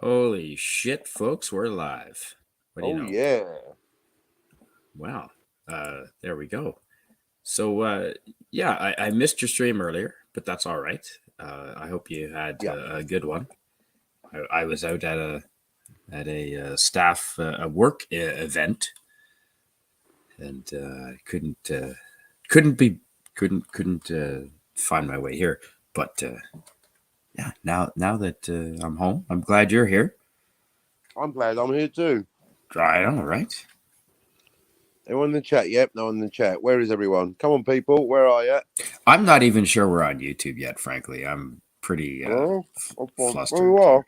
Holy shit, folks, we're live. What do you Oh know? yeah. Wow. There we go. So, yeah, I missed your stream earlier, but that's all right. I hope you had Yeah. a good one. I was out at a staff a work event, and couldn't be couldn't find my way here. But yeah, now that I'm home, I'm glad you're here. I'm glad I'm here too. I know, right? Everyone in the chat? Yep, no one in the chat. Where is everyone? Come on, people. Where are you? I'm not even sure we're on YouTube yet, frankly. I'm pretty Oh, I thought there you flustered are.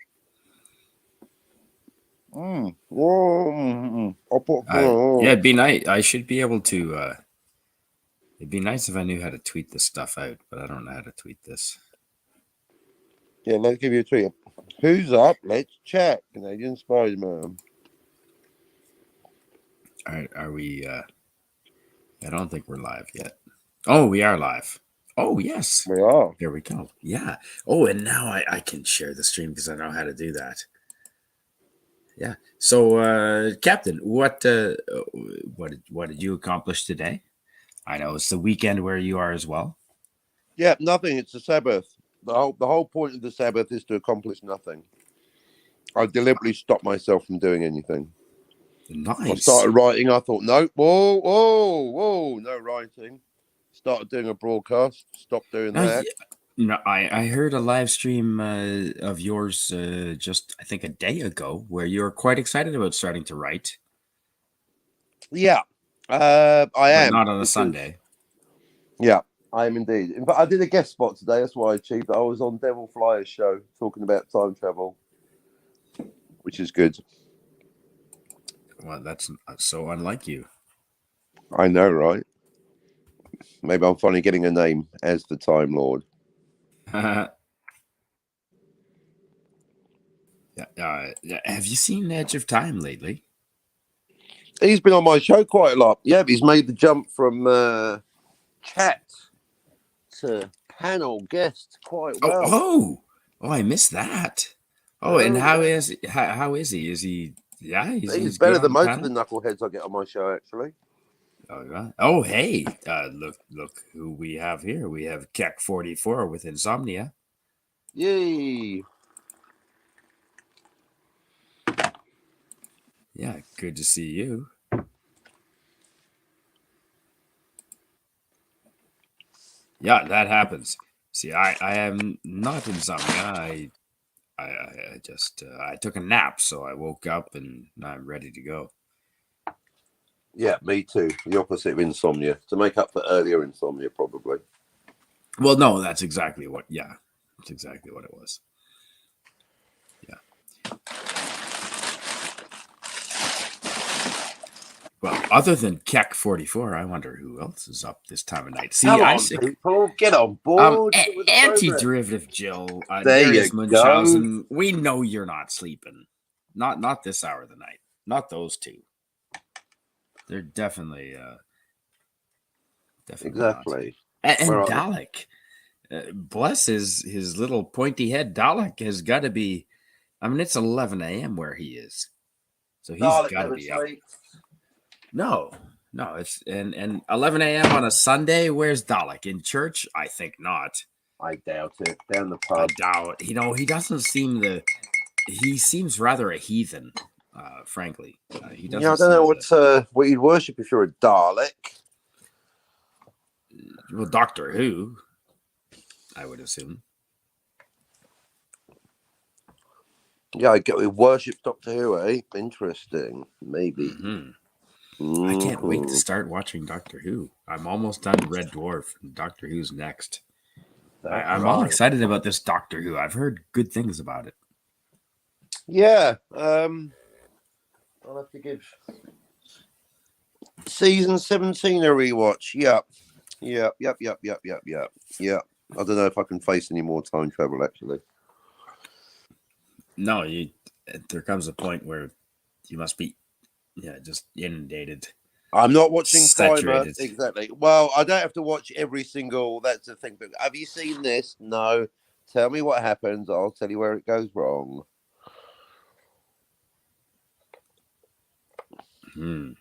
here. I thought, Yeah, it'd be nice. I should be able to. It'd be nice if I knew how to tweet this stuff out, but I don't know how to tweet this. yeah, let's give you a tweet. Who's up? Let's chat. Canadian Spider-Man. Are we? I don't think we're live yet. Oh, we are live. Oh, yes. We are. There we go. Yeah. Oh, and now I can share the stream because I know how to do that. Yeah. So, Captain, what did you accomplish today? I know it's the weekend where you are as well. Yeah, nothing. It's the Sabbath. The whole point of the Sabbath is to accomplish nothing. I deliberately stopped myself from doing anything. Nice. I started writing. I thought, no, whoa, no writing. Started doing a broadcast. Stopped doing that. No, I heard a live stream of yours just I think a day ago where you were quite excited about starting to write. Yeah, I am. But not on a Sunday. Yeah, I am indeed. In fact, I did a guest spot today. That's why I achieved it. I was on Devil Flyer's show talking about time travel, which is good. Well, that's so unlike you. I know, right? Maybe I'm finally getting a name as the Time Lord. Have you seen Edge of Time lately? He's been on my show quite a lot. Yeah, he's made the jump from chat to panel guest quite well. Oh, I missed that. Oh, and how is he? Is he? Yeah, he's good better on than the most panel? of the knuckleheads I get on my show, actually. Oh, hey, look who we have here. We have Keck44 with Insomnia. Yay! Yeah, good to see you. Yeah, that happens. See, I am not insomnia. I just I took a nap, so I woke up and I'm ready to go. Yeah, me too. The opposite of insomnia. To make up for earlier insomnia, probably. Well, no, that's exactly what. Yeah, that's exactly what it was. Yeah. Well, other than Keck44, I wonder who else is up this time of night. See, Come on, Isaac, people, get on board. anti-derivative Jill, there Darius you Munchausen. We know you're not sleeping. Not this hour of the night. Not those two. They're definitely exactly. Not. And Dalek, bless his little pointy head. Dalek has got to be. I mean, it's 11 a.m. where he is, so he's got to be up. No, it's and 11 a.m. on a Sunday. Where's Dalek? In church? I think not. I doubt it. Down the pub. I doubt. He doesn't seem he seems rather a heathen, frankly. He doesn't. Yeah, I don't know what you'd worship if you're a Dalek. Well, Doctor Who, I would assume. Yeah, we worship Doctor Who, eh? Interesting. Maybe. Mm-hmm. I can't wait to start watching Doctor Who. I'm almost done Red Dwarf. Doctor Who's next. I'm all excited about this Doctor Who. I've heard good things about it. Yeah. I'll have to give season 17 a rewatch. Yep. I don't know if I can face any more time travel, actually. No, there comes a point where you must be just inundated. I'm not watching Primer. Exactly. Well, I don't have to watch every single. That's the thing. But have you seen this? No. Tell me what happens. I'll tell you where it goes wrong. Hmm.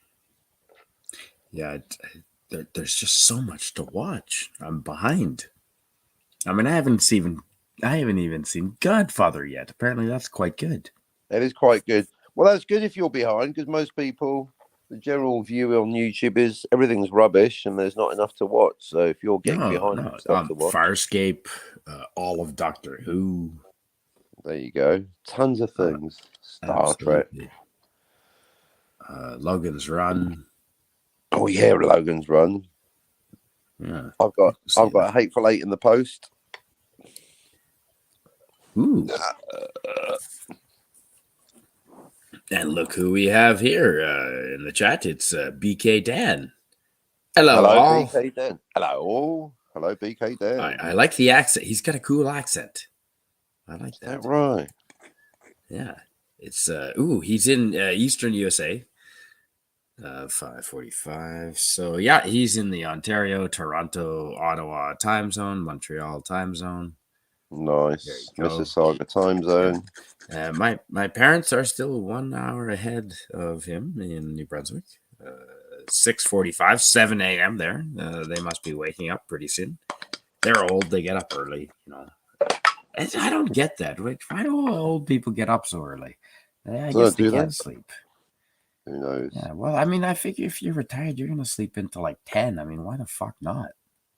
Yeah, there's just so much to watch. I'm behind. I mean, I haven't even seen Godfather yet. Apparently, that's quite good. That is quite good. Well, that's good if you're behind, because most people, the general view on YouTube is everything's rubbish and there's not enough to watch. So if you're getting behind No. stuff to watch, Farscape, all of Doctor Who. there you go. Tons of things. Star Trek. Absolutely. Logan's Run. Oh yeah, Logan's Run. Yeah, I've got a Hateful Eight in the post. Ooh. And look who we have here in the chat. It's BK Dan. Hello, all. BK Dan. Hello, BK Dan. I like the accent. He's got a cool accent. I like that. Is that right? Yeah, it's he's in Eastern USA. 5:45. So yeah, he's in the Ontario, Toronto, Ottawa time zone, Montreal time zone. Nice. Mississauga time zone. My parents are still 1 hour ahead of him in New Brunswick. 6:45, 7 a.m. there. They must be waking up pretty soon. They're old. They get up early, you know. I don't get that. Why do old people get up so early? I guess they can't sleep. Who knows? Yeah, well, I mean, I figure if you're retired, you're going to sleep until like 10. I mean, why the fuck not?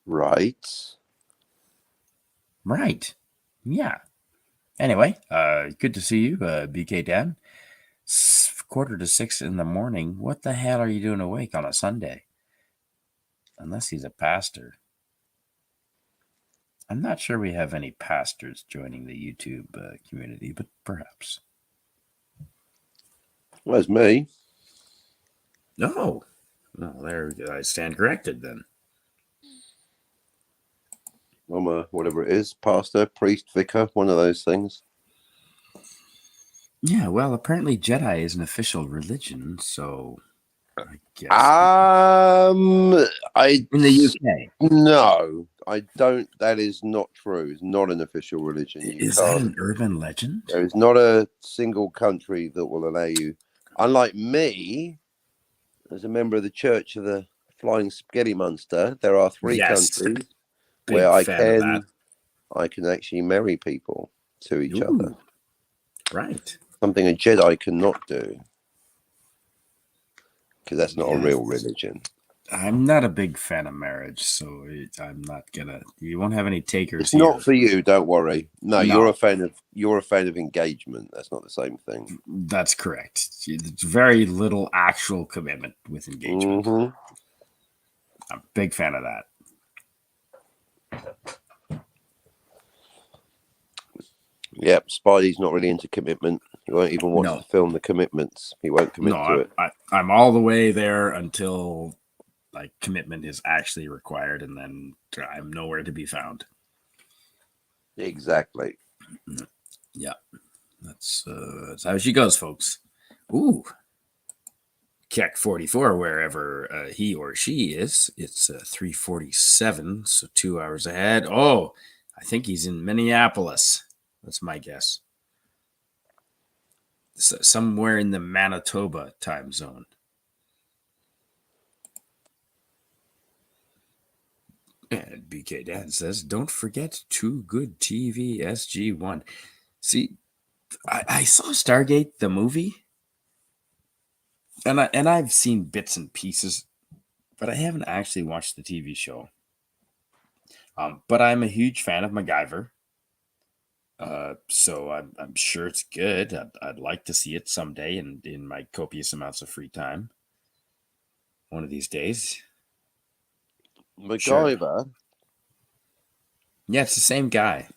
Right. Yeah. Anyway, good to see you, BK Dan. 5:45 in the morning. What the hell are you doing awake on a Sunday? Unless he's a pastor. I'm not sure we have any pastors joining the YouTube community, but perhaps. Where's me? No. No, there I stand corrected then. I'm a whatever it is, pastor, priest, vicar, one of those things. Yeah, well, apparently Jedi is an official religion, so I guess. In the UK. No, I don't. That is not true. It's not an official religion. Is that an urban legend? There is not a single country that will allow you. Unlike me, as a member of the Church of the Flying Spaghetti Monster, there are 3 countries where I can actually marry people to each other. Right. Something a Jedi cannot do. Because that's not a real religion. I'm not a big fan of marriage, so I'm not gonna. You won't have any takers. It's not for you. Don't worry. No, you're a fan of engagement. That's not the same thing. That's correct. It's very little actual commitment with engagement. I'm a big fan of that. Yep, Spidey's not really into commitment. He won't even watch the film The Commitments. He won't commit to it. I'm all the way there until like commitment is actually required, and then I'm nowhere to be found. Exactly. Yeah, that's how she goes, folks. Ooh, Keck 44, wherever he or she is. It's 3:47, so 2 hours ahead. Oh, I think he's in Minneapolis. That's my guess. So somewhere in the Manitoba time zone. And BK Dan says, don't forget Too Good TV SG1. See, I saw Stargate, the movie, and I've seen bits and pieces, but I haven't actually watched the TV show. But I'm a huge fan of MacGyver. So I'm sure it's good. I'd like to see it someday in my copious amounts of free time. One of these days. MacGyver? Sure. Yeah, it's the same guy.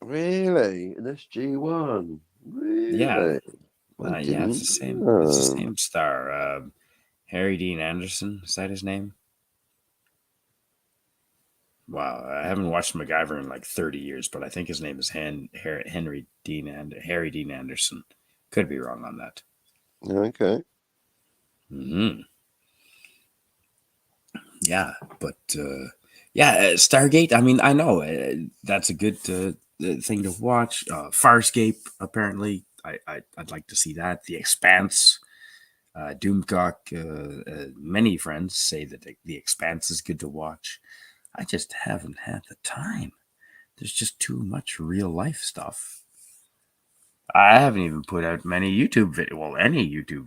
Really? An SG1? Really? Yeah. Yeah, it's the same. It's the same star. Harry Dean Anderson, is that his name? Wow, I haven't watched MacGyver in like 30 years, but I think his name is Harry Dean Anderson. Could be wrong on that. Okay. Yeah, but Stargate. I mean, I know that's a good thing to watch. Farscape, apparently, I'd like to see that. The Expanse. Doomcock, many friends say that The Expanse is good to watch. I just haven't had the time. There's just too much real life stuff. I haven't even put out many any YouTube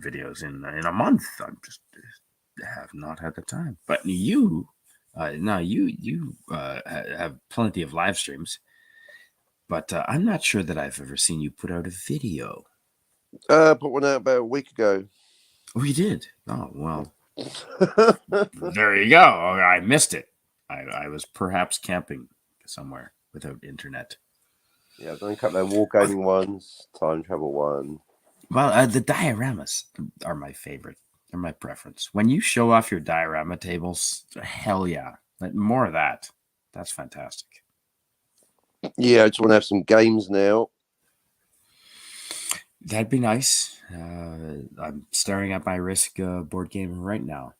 videos in a month. I'm just have not had the time. But you, you have plenty of live streams. But I'm not sure that I've ever seen you put out a video. Put one out about a week ago. Oh, you did? Oh, well. There you go. Oh, I missed it. I was perhaps camping somewhere without internet. Yeah, I've done a couple of wargaming ones, time travel one. Well, the dioramas are my favorite. They're my preference. When you show off your diorama tables, hell yeah. More of that. That's fantastic. Yeah, I just want to have some games now. That'd be nice. I'm staring at my Risk board game right now.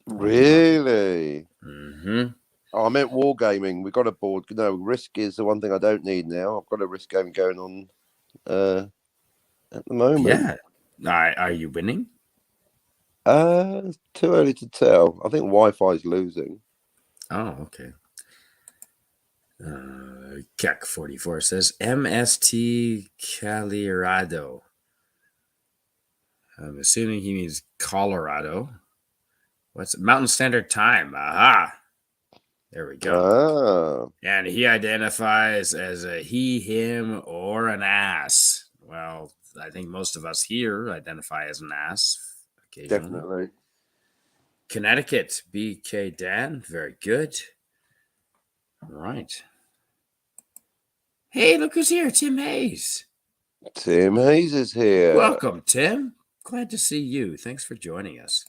Really? Mm-hmm. Oh, I meant wargaming. We got a board. No, Risk is the one thing I don't need now. I've got a Risk game going on at the moment. Yeah. Are you winning? It's too early to tell. I think Wi-Fi is losing. Oh, okay. Keck44 says MST Colorado. I'm assuming he means Colorado. What's Mountain Standard Time? Aha. There we go. And he identifies as a he, him, or an ass. Well, I think most of us here identify as an ass. Definitely. Connecticut, BK Dan. Very good. All right. Hey, look who's here. Tim Hayes. Tim Hayes is here. Welcome, Tim. Glad to see you. Thanks for joining us.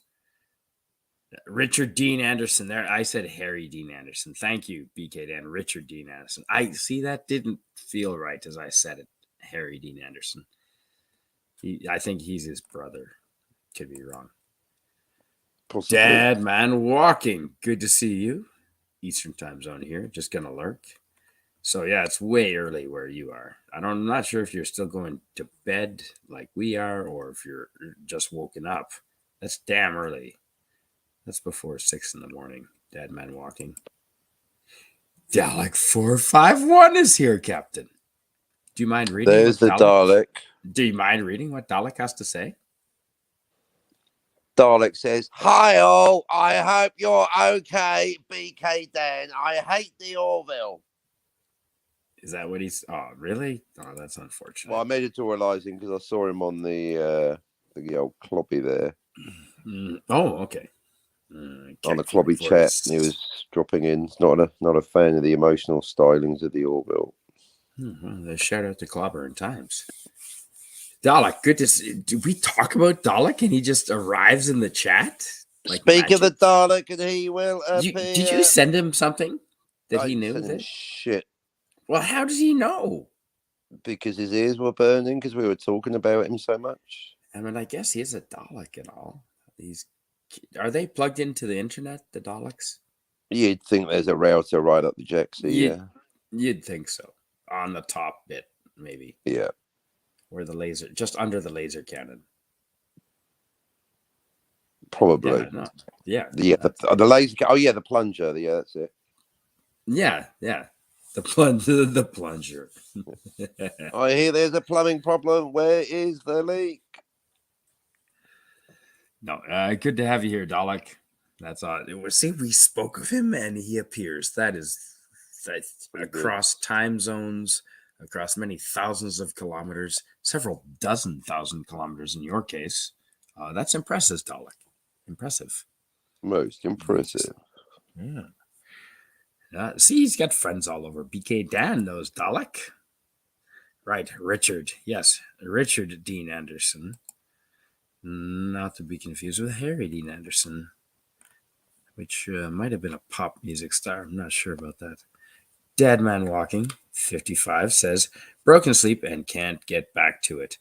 Richard Dean Anderson there. I said Harry Dean Anderson. Thank you, BK Dan. Richard Dean Anderson. I see that didn't feel right as I said it. Harry Dean Anderson. I think he's his brother. Could be wrong. Possibly. Dad Man Walking. Good to see you. Eastern time zone here. Just gonna lurk. So yeah, it's way early where you are. I'm not sure if you're still going to bed like we are, or if you're just woken up. That's damn early. That's before 6 a.m. Dad Man Walking. Dalek 451 is here, Captain. Do you mind reading? There's the Dalek. Do you mind reading what Dalek has to say? Dalek says, "Hi all, I hope you're okay, BK Dan. I hate the Orville." Is that what he's? Oh, really? Oh, that's unfortunate. Well, I'm editorializing because I saw him on the old Cloppy there. Oh, okay. On the Clobby chat, he was dropping in. Not a fan of the emotional stylings of the Orville. Well, shout out to Clobber in Times. Dalek, good to see. Did we talk about Dalek and he just arrives in the chat? Like Speak magic? Of the Dalek and he will appear. Did you send him something that he knew? Shit. Well, how does he know? Because his ears were burning because we were talking about him so much. I mean, I guess he is a Dalek and all. Are they plugged into the internet, the Daleks? You'd think there's a router right up the jacksie, yeah. You'd think so. On the top bit, maybe. Yeah. Where the laser, just under the laser cannon. Probably. Yeah. The laser. Oh yeah, the plunger. Yeah, that's it. Yeah. The plunger. I hear there's a plumbing problem. Where is the leak? No, good to have you here, Dalek. That's odd. See, we spoke of him and he appears. That's across time zones, across many thousands of kilometers, several dozen thousand kilometers in your case. That's impressive, Dalek. Impressive. Most impressive. Yeah. See, he's got friends all over. BK Dan knows Dalek. Right, Richard. Yes, Richard Dean Anderson. Not to be confused with Harry Dean Anderson, which might have been a pop music star. I'm not sure about that. Dad Man Walking, 55, says, broken sleep and can't get back to it.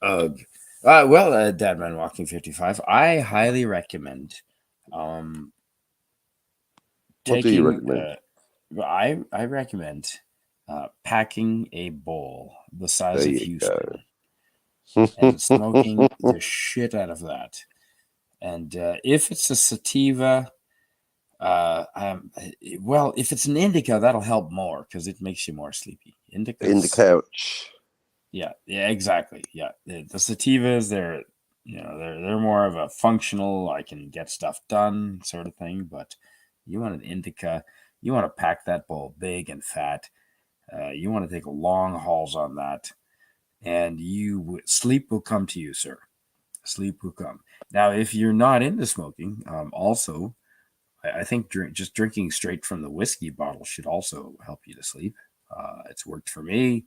Ugh. Dad Man Walking, 55, I highly recommend. What do you recommend? I recommend packing a bowl the size of Houston. and smoking the shit out of that. And if it's a sativa, well, if it's an indica, that'll help more because it makes you more sleepy. Indicas, in the couch. Yeah, exactly. Yeah, the sativas, they're more of a functional, I can get stuff done sort of thing. But you want an indica, you want to pack that bowl big and fat. You want to take long hauls on that, and sleep will come to you, sir. Sleep will come. Now, if you're not into smoking, also, I think just drinking straight from the whiskey bottle should also help you to sleep. It's worked for me.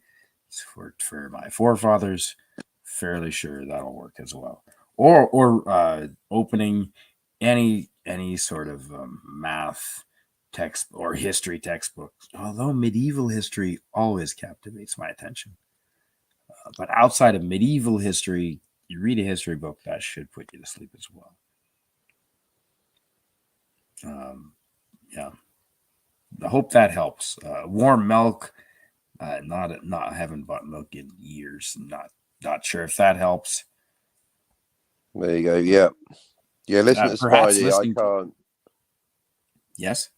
It's worked for my forefathers. Fairly sure that'll work as well. Or opening any sort of math text or history textbook. Although medieval history always captivates my attention, but outside of medieval history, you read a history book, that should put you to sleep as well. Yeah, I hope that helps. Warm milk. I haven't bought milk in years. Not sure if that helps. There you go. Yeah. Listen to Spidey. I can't. Yes.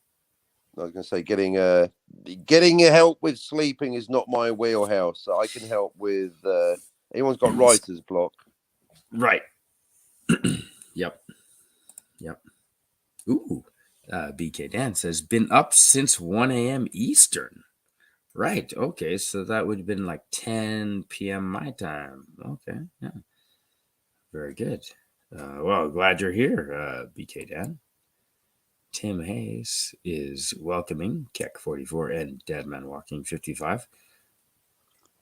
I was going to say getting help with sleeping is not my wheelhouse. So I can help with anyone's got writer's block. Right. Yep. Ooh. BK Dan says been up since 1 a.m. Eastern. Right. Okay. So that would have been like 10 p.m. my time. Okay. Yeah. Very good. Well, glad you're here, BK Dan. Tim Hayes is welcoming Keck 44 and Deadman Walking 55.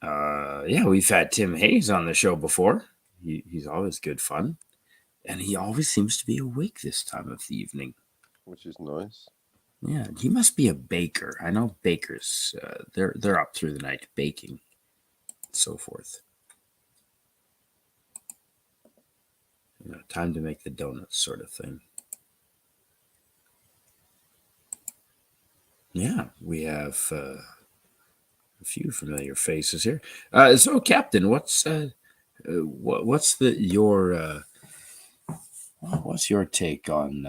Yeah, we've had Tim Hayes on the show before. He's always good fun. And he always seems to be awake this time of the evening. Which is nice. Yeah, he must be a baker. I know bakers, they're up through the night baking and so forth. Time to make the donuts sort of thing. Yeah, we have a few familiar faces here. So, Captain, what's your take on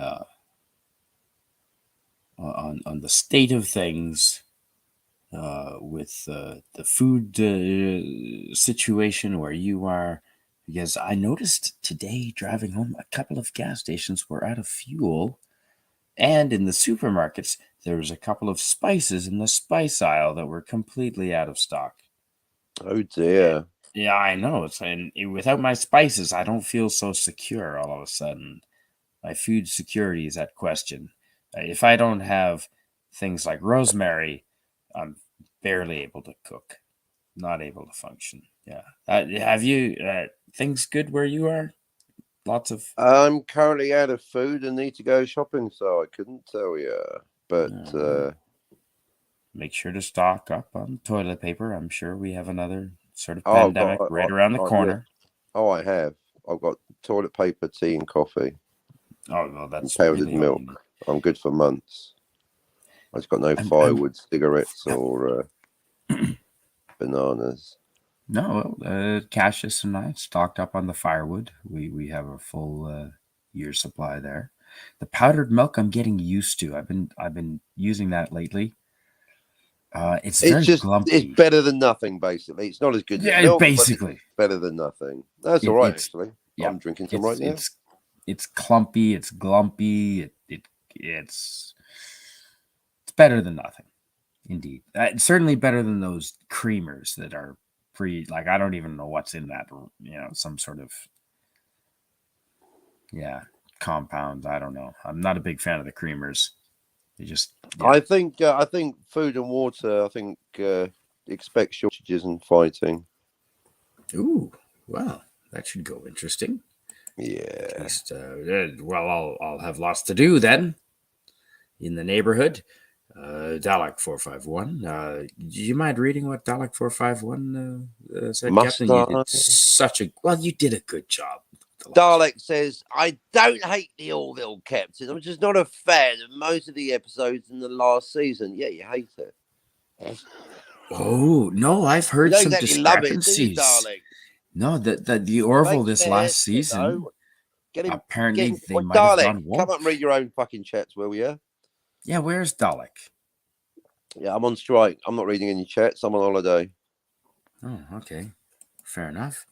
the state of things with the food situation where you are? Because I noticed today driving home, a couple of gas stations were out of fuel, and in the supermarkets there was a couple of spices in the spice aisle that were completely out of stock. Oh dear. Yeah, I know. And without my spices, I don't feel so secure all of a sudden. My food security is at question. If I don't have things like rosemary, I'm barely able to cook, not able to function. Yeah. Have you things good where you are? Lots of. I'm currently out of food and need to go shopping, so I couldn't tell you. But make sure to stock up on toilet paper. I'm sure we have another sort of pandemic around the corner. Yeah. I have. I've got toilet paper, tea, and coffee. Oh, well, that's powdered really milk. I'm good for months. I just got no firewood, cigarettes, or bananas. No, Cassius and I stocked up on the firewood. We have a full year supply there. The powdered milk I'm getting used to. I've been using that lately. It's very glumpy. It's better than nothing, basically. It's not as good as milk, basically. But it's better than nothing. That's all right, actually. Yeah, I'm drinking some right now. It's clumpy. It's glumpy. It's better than nothing, indeed. It's certainly better than those creamers that are I don't even know what's in that. Some sort of compound. I don't know. I'm not a big fan of the creamers. They just. Yeah. I think food and water. I think expect shortages and fighting. Ooh, well, that should go interesting. Yeah. At least, well, I'll have lots to do then in the neighborhood. Dalek 451. Do you mind reading what Dalek 451 said, Captain? You did a good job. Dalek says, I don't hate the Orville Captain. I'm just not a fan of most of the episodes in the last season. Yeah, you hate it. Oh, no, I've heard some discrepancies. Love it, do you, Dalek? No, the Orville this last season, Get him. apparently they might have Dalek, gone woke. come up and read your own fucking chats, will you? Yeah, where's Dalek? Yeah, I'm on strike. I'm not reading any chats. I'm on holiday. Oh, okay. Fair enough.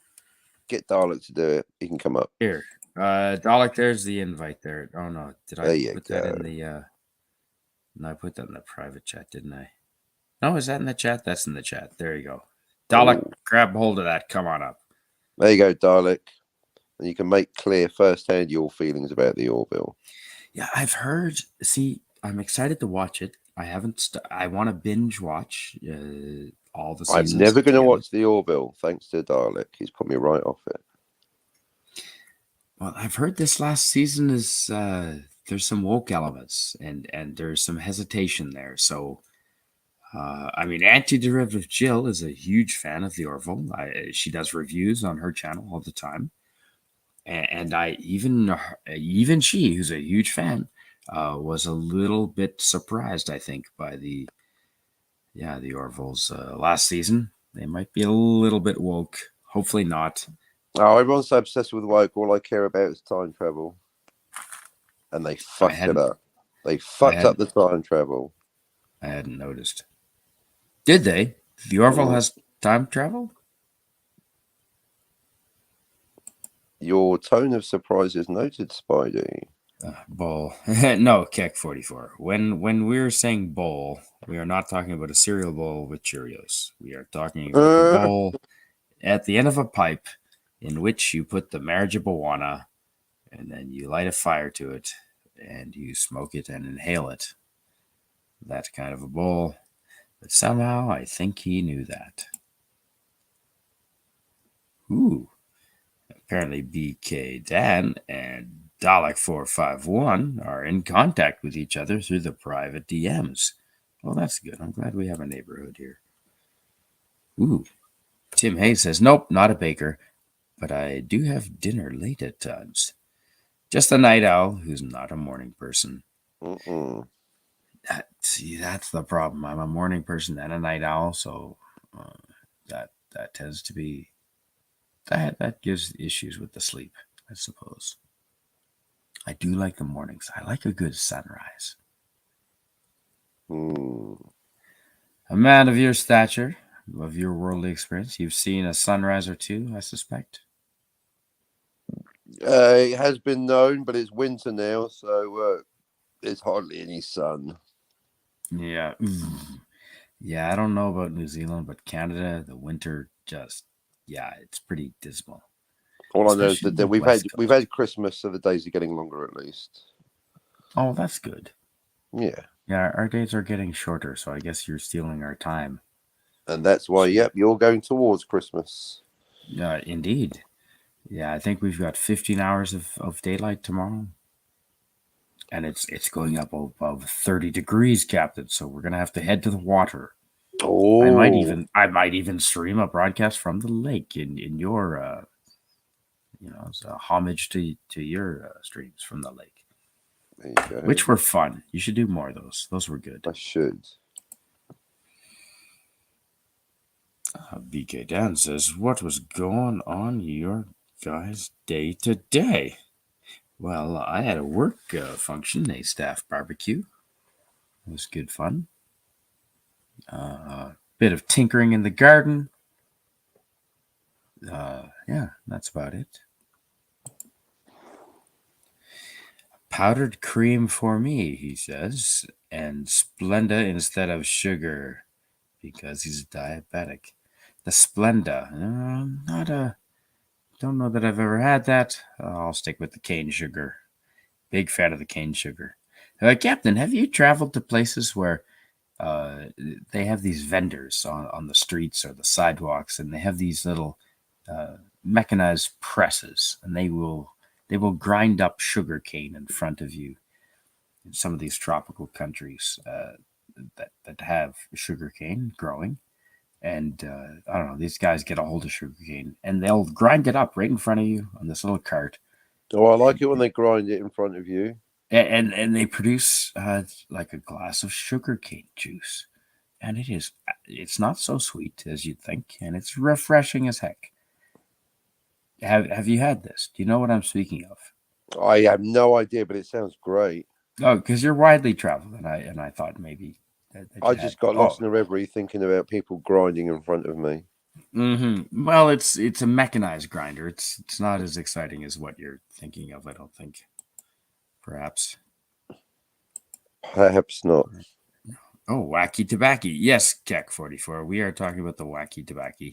Get Dalek to do it. He can come up. Here. Dalek, there's the invite there. Oh no, did I put that in the no, I put that in the private chat, didn't I? No, is that in the chat? That's in the chat. There you go. Dalek, grab hold of that. Come on up. There you go, Dalek. And you can make clear firsthand your feelings about the Orville. Yeah, I've heard. See, I'm excited to watch it. I haven't. I want to binge watch all the seasons. I'm never going to watch the Orville, thanks to Dalek. He's put me right off it. Well, I've heard this last season is there's some woke elements and there's some hesitation there. So, I mean, Anti-Derivative Jill is a huge fan of the Orville. She does reviews on her channel all the time, and I even she, who's a huge fan, was a little bit surprised, I think, by the Orville's last season. They might be a little bit woke. Hopefully not. Oh, everyone's so obsessed with woke. All I care about is time travel. And they fucked it up. They fucked up the time travel. I hadn't noticed. Did they? The Orville has time travel? Your tone of surprise is noted, Spidey. Bowl. No, Keck 44. When we're saying bowl, we are not talking about a cereal bowl with Cheerios. We are talking about the bowl at the end of a pipe in which you put the marijuana and then you light a fire to it and you smoke it and inhale it. That kind of a bowl. But somehow I think he knew that. Ooh. Apparently BK Dan and Dalek 451 are in contact with each other through the private DMs. Well, that's good. I'm glad we have a neighborhood here. Ooh. Tim Hayes says, nope, not a baker, but I do have dinner late at times. Just a night owl who's not a morning person. See, that's the problem. I'm a morning person and a night owl, so that tends to be that gives issues with the sleep, I suppose. I do like the mornings. I like a good sunrise. A man of your stature, of your worldly experience, you've seen a sunrise or two, I suspect. It has been known, but it's winter now, so there's hardly any sun. Yeah. Yeah, I don't know about New Zealand, but Canada, the winter just, it's pretty dismal. All I know is that we've had Christmas, so the days are getting longer at least. Oh, that's good. Yeah. Yeah, our days are getting shorter, so I guess you're stealing our time. And that's why, you're going towards Christmas. Yeah, indeed. Yeah, I think we've got 15 hours of daylight tomorrow. And it's going up above 30 degrees, Captain. So we're gonna have to head to the water. Oh, I might even stream a broadcast from the lake in your as a homage to your streams from the lake. There you go. Which were fun. You should do more of those. Those were good. I should. BK Dan says, what was going on your guys' day today? Well, I had a work function, a staff barbecue. It was good fun. Bit of tinkering in the garden. That's about it. Powdered cream for me, he says, and Splenda instead of sugar because he's diabetic. The Splenda, don't know that I've ever had that. I'll stick with the cane sugar. Big fan of the cane sugar. Captain, have you traveled to places where they have these vendors on the streets or the sidewalks, and they have these little mechanized presses, and they will grind up sugar cane in front of you in some of these tropical countries that have sugar cane growing. And I don't know, these guys get a hold of sugar cane and they'll grind it up right in front of you on this little cart. Oh, I like it when they grind it in front of you. And they produce like a glass of sugar cane juice. And it's not so sweet as you'd think. And it's refreshing as heck. Have you had this? Do you know what I'm speaking of? I have no idea, but it sounds great. Oh, because you're widely traveled, and I thought maybe that I you had. just got lost in a reverie thinking about people grinding in front of me. Well, it's a mechanized grinder. It's not as exciting as what you're thinking of. I don't think. Perhaps. Perhaps not. Oh, Wacky Tobacco. Yes, Keck 44. We are talking about the Wacky Tobacco.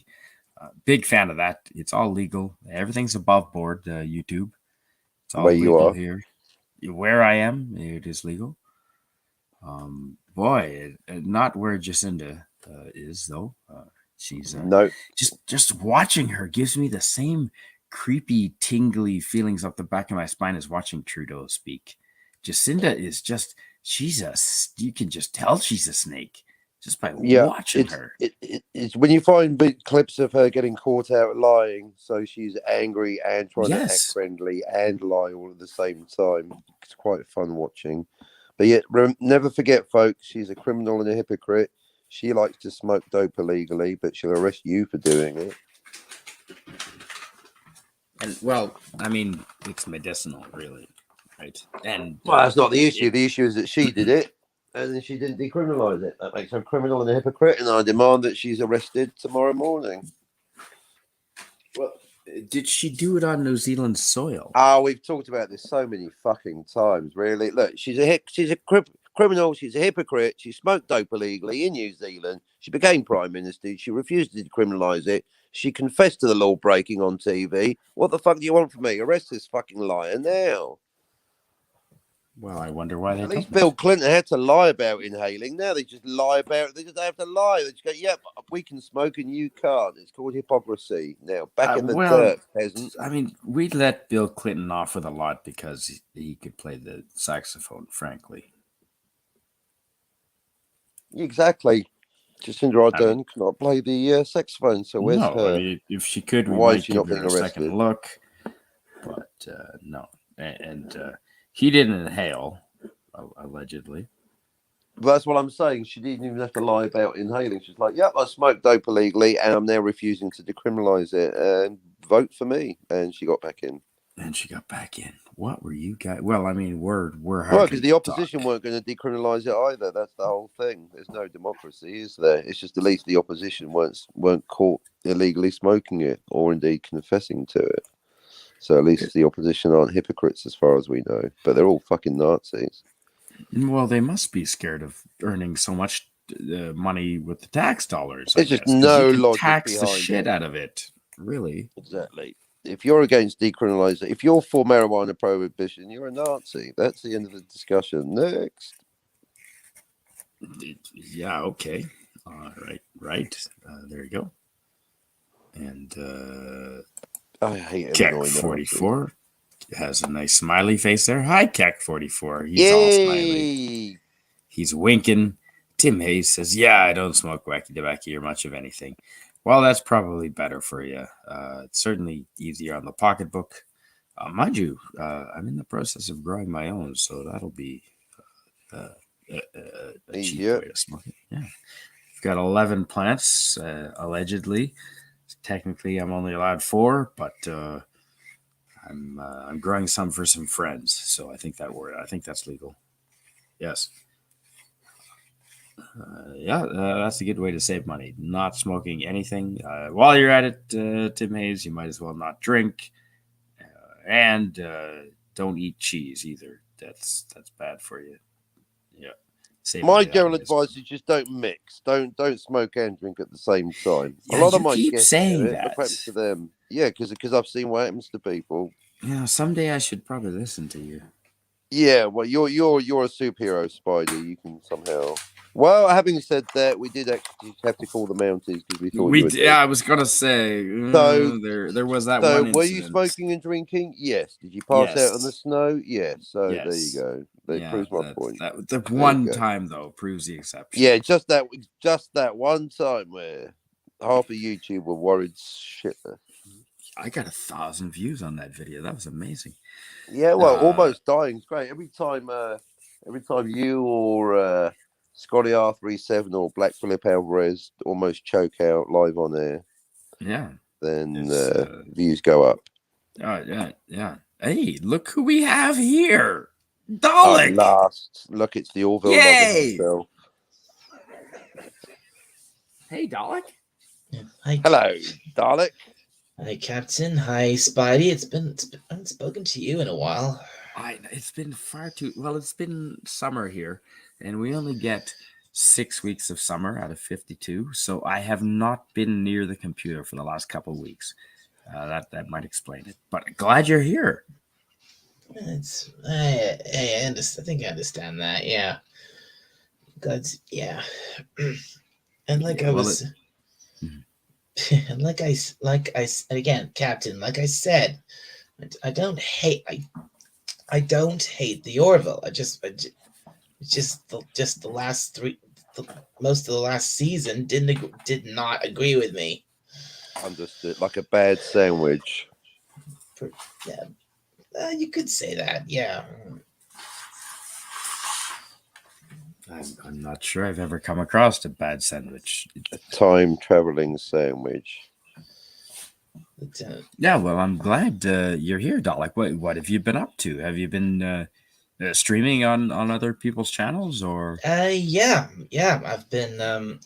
Big fan of that. It's all legal. Everything's above board. YouTube. It's all Where you legal are here. Where I am, it is legal. Not where Jacinda is though. She's no. just watching her gives me the same creepy, tingly feelings up the back of my spine as watching Trudeau speak. Jacinda is just you can just tell she's a snake just by watching her. It's when you find big clips of her getting caught out lying, so she's angry and trying to act friendly and lie all at the same time. It's quite fun watching. But yet, never forget, folks, she's a criminal and a hypocrite. She likes to smoke dope illegally, but she'll arrest you for doing it. And well, I mean, it's medicinal, really, right? And well, that's not the issue. The issue is that she did it, and then she didn't decriminalise it. That makes her a criminal and a hypocrite, and I demand that she's arrested tomorrow morning. Well, did she do it on New Zealand soil? Oh, we've talked about this so many fucking times. Really, look, she's a criminal. She's a hypocrite. She smoked dope illegally in New Zealand. She became prime minister. She refused to decriminalise it. She confessed to the law breaking on TV. What the fuck do you want from me? Arrest this fucking liar now. Well, I wonder why they. At least Bill Clinton had to lie about inhaling. Now they just lie about it. They just have to lie. They just go, "Yep, we can smoke and you can't." It's called hypocrisy. Now back in the dirt, peasant. I mean, we let Bill Clinton off with a lot because he could play the saxophone. Frankly, exactly. Jacinda Ardern cannot play the saxophone, so where's her? I mean, if she could, why is she not being arrested? Second look, but no, and he didn't inhale, allegedly. Well, that's what I'm saying. She didn't even have to lie about inhaling. She's like, "Yep, I smoked dope illegally, and I'm now refusing to decriminalise it. And vote for me." And she got back in. What were you guys? Well, I mean, we're well, because the opposition weren't going to decriminalise it either. That's the whole thing. There's no democracy, is there? It's just at least the opposition weren't caught illegally smoking it, or indeed confessing to it. So at least the opposition aren't hypocrites as far as we know. But they're all fucking Nazis. Well, they must be scared of earning so much money with the tax dollars. There's just no logic tax the shit out of it. Really? Exactly. If you're against decriminalisation, if you're for marijuana prohibition, you're a Nazi. That's the end of the discussion. Next. Yeah. Okay. Right. There you go. And I hate Keck 44 has a nice smiley face there. Hi, Keck 44. He's all smiley. He's winking. Tim Hayes says, "Yeah, I don't smoke wacky tobacco or much of anything." Well, that's probably better for you. It's certainly easier on the pocketbook. Mind you, I'm in the process of growing my own, so that'll be a cheap way to smoke it. Yeah. I've got 11 plants, allegedly. Technically, I'm only allowed 4, but I'm growing some for some friends, so I think that's legal. Yes. That's a good way to save money. Not smoking anything. While you're at it, Tim Hayes, you might as well not drink. And don't eat cheese either. That's bad for you. Yeah. My general advice is just don't mix. Don't smoke and drink at the same time. Yeah, a lot of my guests saying that. But perhaps to them, yeah, because I've seen what happens to people. Yeah, someday I should probably listen to you. Yeah, well, you're a superhero, Spider. You can somehow. Well, having said that, we did actually have to call the Mounties because we thought I was gonna say. So there was that one. So were you smoking and drinking? Yes. Did you pass out on the snow? Yes. So there you go. That proves my point. The one time though proves the exception. Yeah, just that one time where half of YouTube were worried shitless. I got 1,000 views on that video. That was amazing. Yeah, well, almost dying is great. Every time you or Scotty R37 or Black Philip Alvarez almost choke out live on air. Yeah. Then views go up. Yeah. Hey, look who we have here. At Dalek. last, look, it's the Orville lover Yay! himself. Hey, Dalek. Hi. Hello, Dalek. Hi, Captain. Hi, Spidey. I haven't spoken to you in a while. It's been far too well. It's been summer here, and we only get 6 weeks of summer out of 52. So I have not been near the computer for the last couple of weeks. That might explain it. But glad you're here. I think I understand that. Yeah. Yeah. And like Yeah, I well, was, and again, Captain. Like I said, I don't hate. I don't hate the Orville. Just the last three, most of the last season did not agree with me. Understood. Like a bad sandwich. Yeah, you could say that. Yeah. I'm not sure I've ever come across a bad sandwich. A time traveling sandwich. But, Yeah, well, I'm glad you're here, Dalek. What have you been up to? Have you been streaming on other people's channels, or? yeah. I've been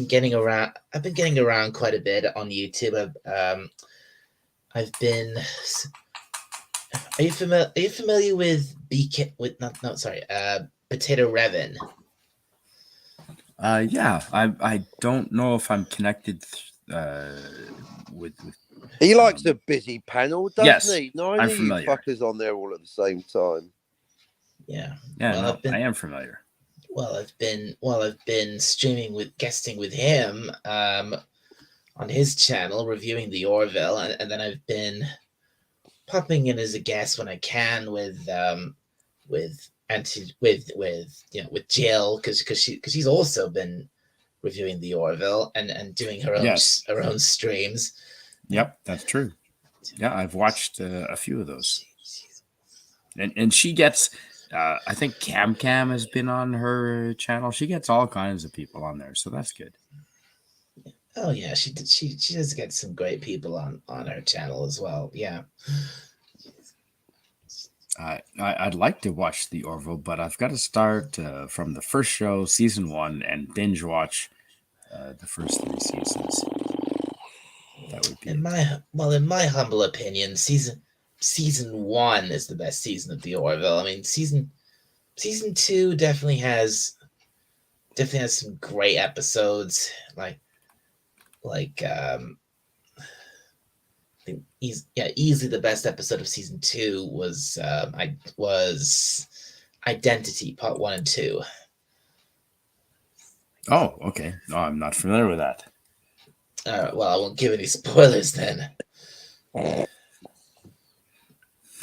getting around. I've been getting around quite a bit on YouTube. I've been. Are you familiar with Potato Revan? Yeah. I don't know if I'm connected with. He likes a busy panel, doesn't Yes, he? None I'm of you familiar. fuckers on there all at the same time. Yeah. Yeah, Well, I am familiar. I've been streaming guesting with him on his channel, reviewing the Orville, and then I've been popping in as a guest when I can with Jill, because she's also been reviewing the Orville and doing her own streams. Yep, that's true. Yeah, I've watched a few of those, and she gets. I think Cam has been on her channel. She gets all kinds of people on there, so that's good. Oh yeah, she does get some great people on her channel as well. Yeah. I'd like to watch the Orville, but I've got to start from the first show, season 1, and binge watch the first 3 seasons. That would be in my humble opinion, season 1 is the best season of the Orville. I mean, season 2 definitely has some great episodes. I think easily the best episode of season 2 was Identity Part 1 and 2. Oh, okay. No, I'm not familiar with that. Well, I won't give any spoilers then.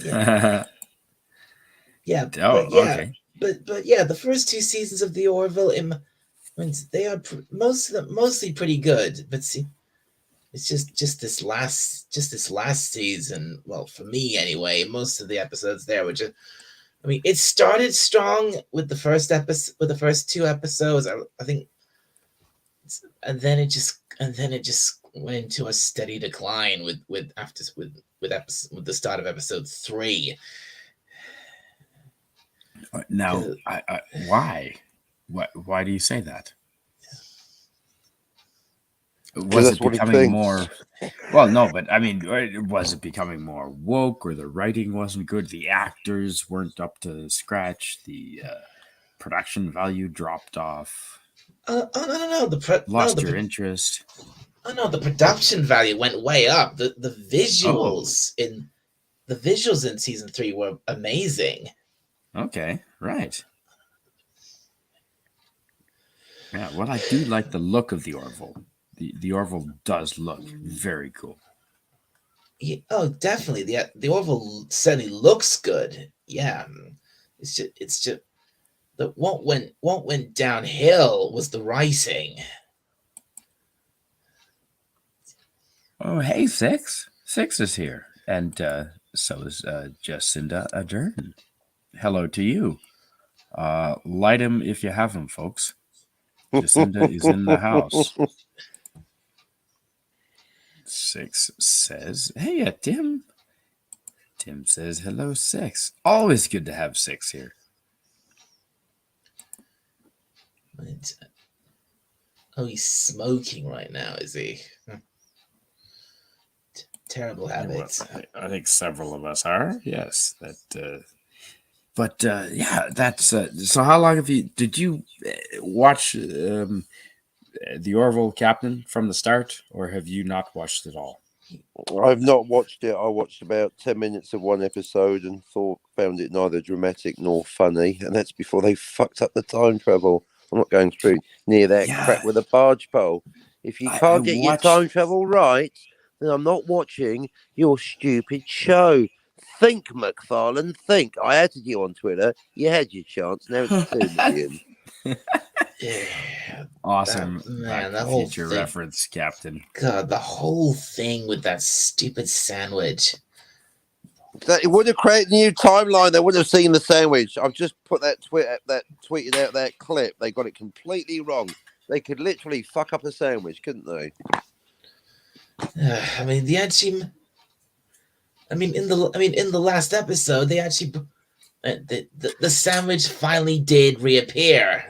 Yeah. Yeah. Okay. But yeah, the first 2 seasons of the Orville, they are mostly pretty good. But see, it's just this last season. Well, for me anyway, most of the episodes there were just. I mean, it started strong with the first 2 episodes. I think, and then it just went into a steady decline with the start of episode 3. Now, why? Why do you say that? Was it becoming more? Well, no, but I mean, was it becoming more woke, or the writing wasn't good? The actors weren't up to scratch. The production value dropped off. No. Lost your interest. Oh no, the production value went way up. The visuals in season 3 were amazing. Okay, right. Yeah, well, I do like the look of the Orville. The Orville does look very cool. Yeah, oh, definitely. The Orville certainly looks good. Yeah, it's just what went downhill was the writing. Oh, hey, Six is here, and so is Jacinda Ardern. Hello to you. Light him if you have him, folks. Jacinda is in the house. Six says, "Hey, Tim." Tim says, "Hello, Six. Always good to have Six here." Oh, he's smoking right now, is he? Terrible habits. Well, I think several of us are. Yes, that. But yeah, that's so. How long did you watch the Orville Captain from the start, or have you not watched it all? I've not watched it. I watched about 10 minutes of one episode and found it neither dramatic nor funny. And that's before they fucked up the time travel. I'm not going through near that crap with a barge pole. If you can't get your time travel right, then I'm not watching your stupid show. Think, McFarlane, think. I added you on Twitter. You had your chance. Now it's 2 million. Yeah, awesome. Man, that whole future reference, Captain. God, the whole thing with that stupid sandwich. It would have created a new timeline. They wouldn't have seen the sandwich. I've just put tweeted out that clip. They got it completely wrong. They could literally fuck up a sandwich, couldn't they? I mean, in the last episode, they actually the sandwich finally did reappear.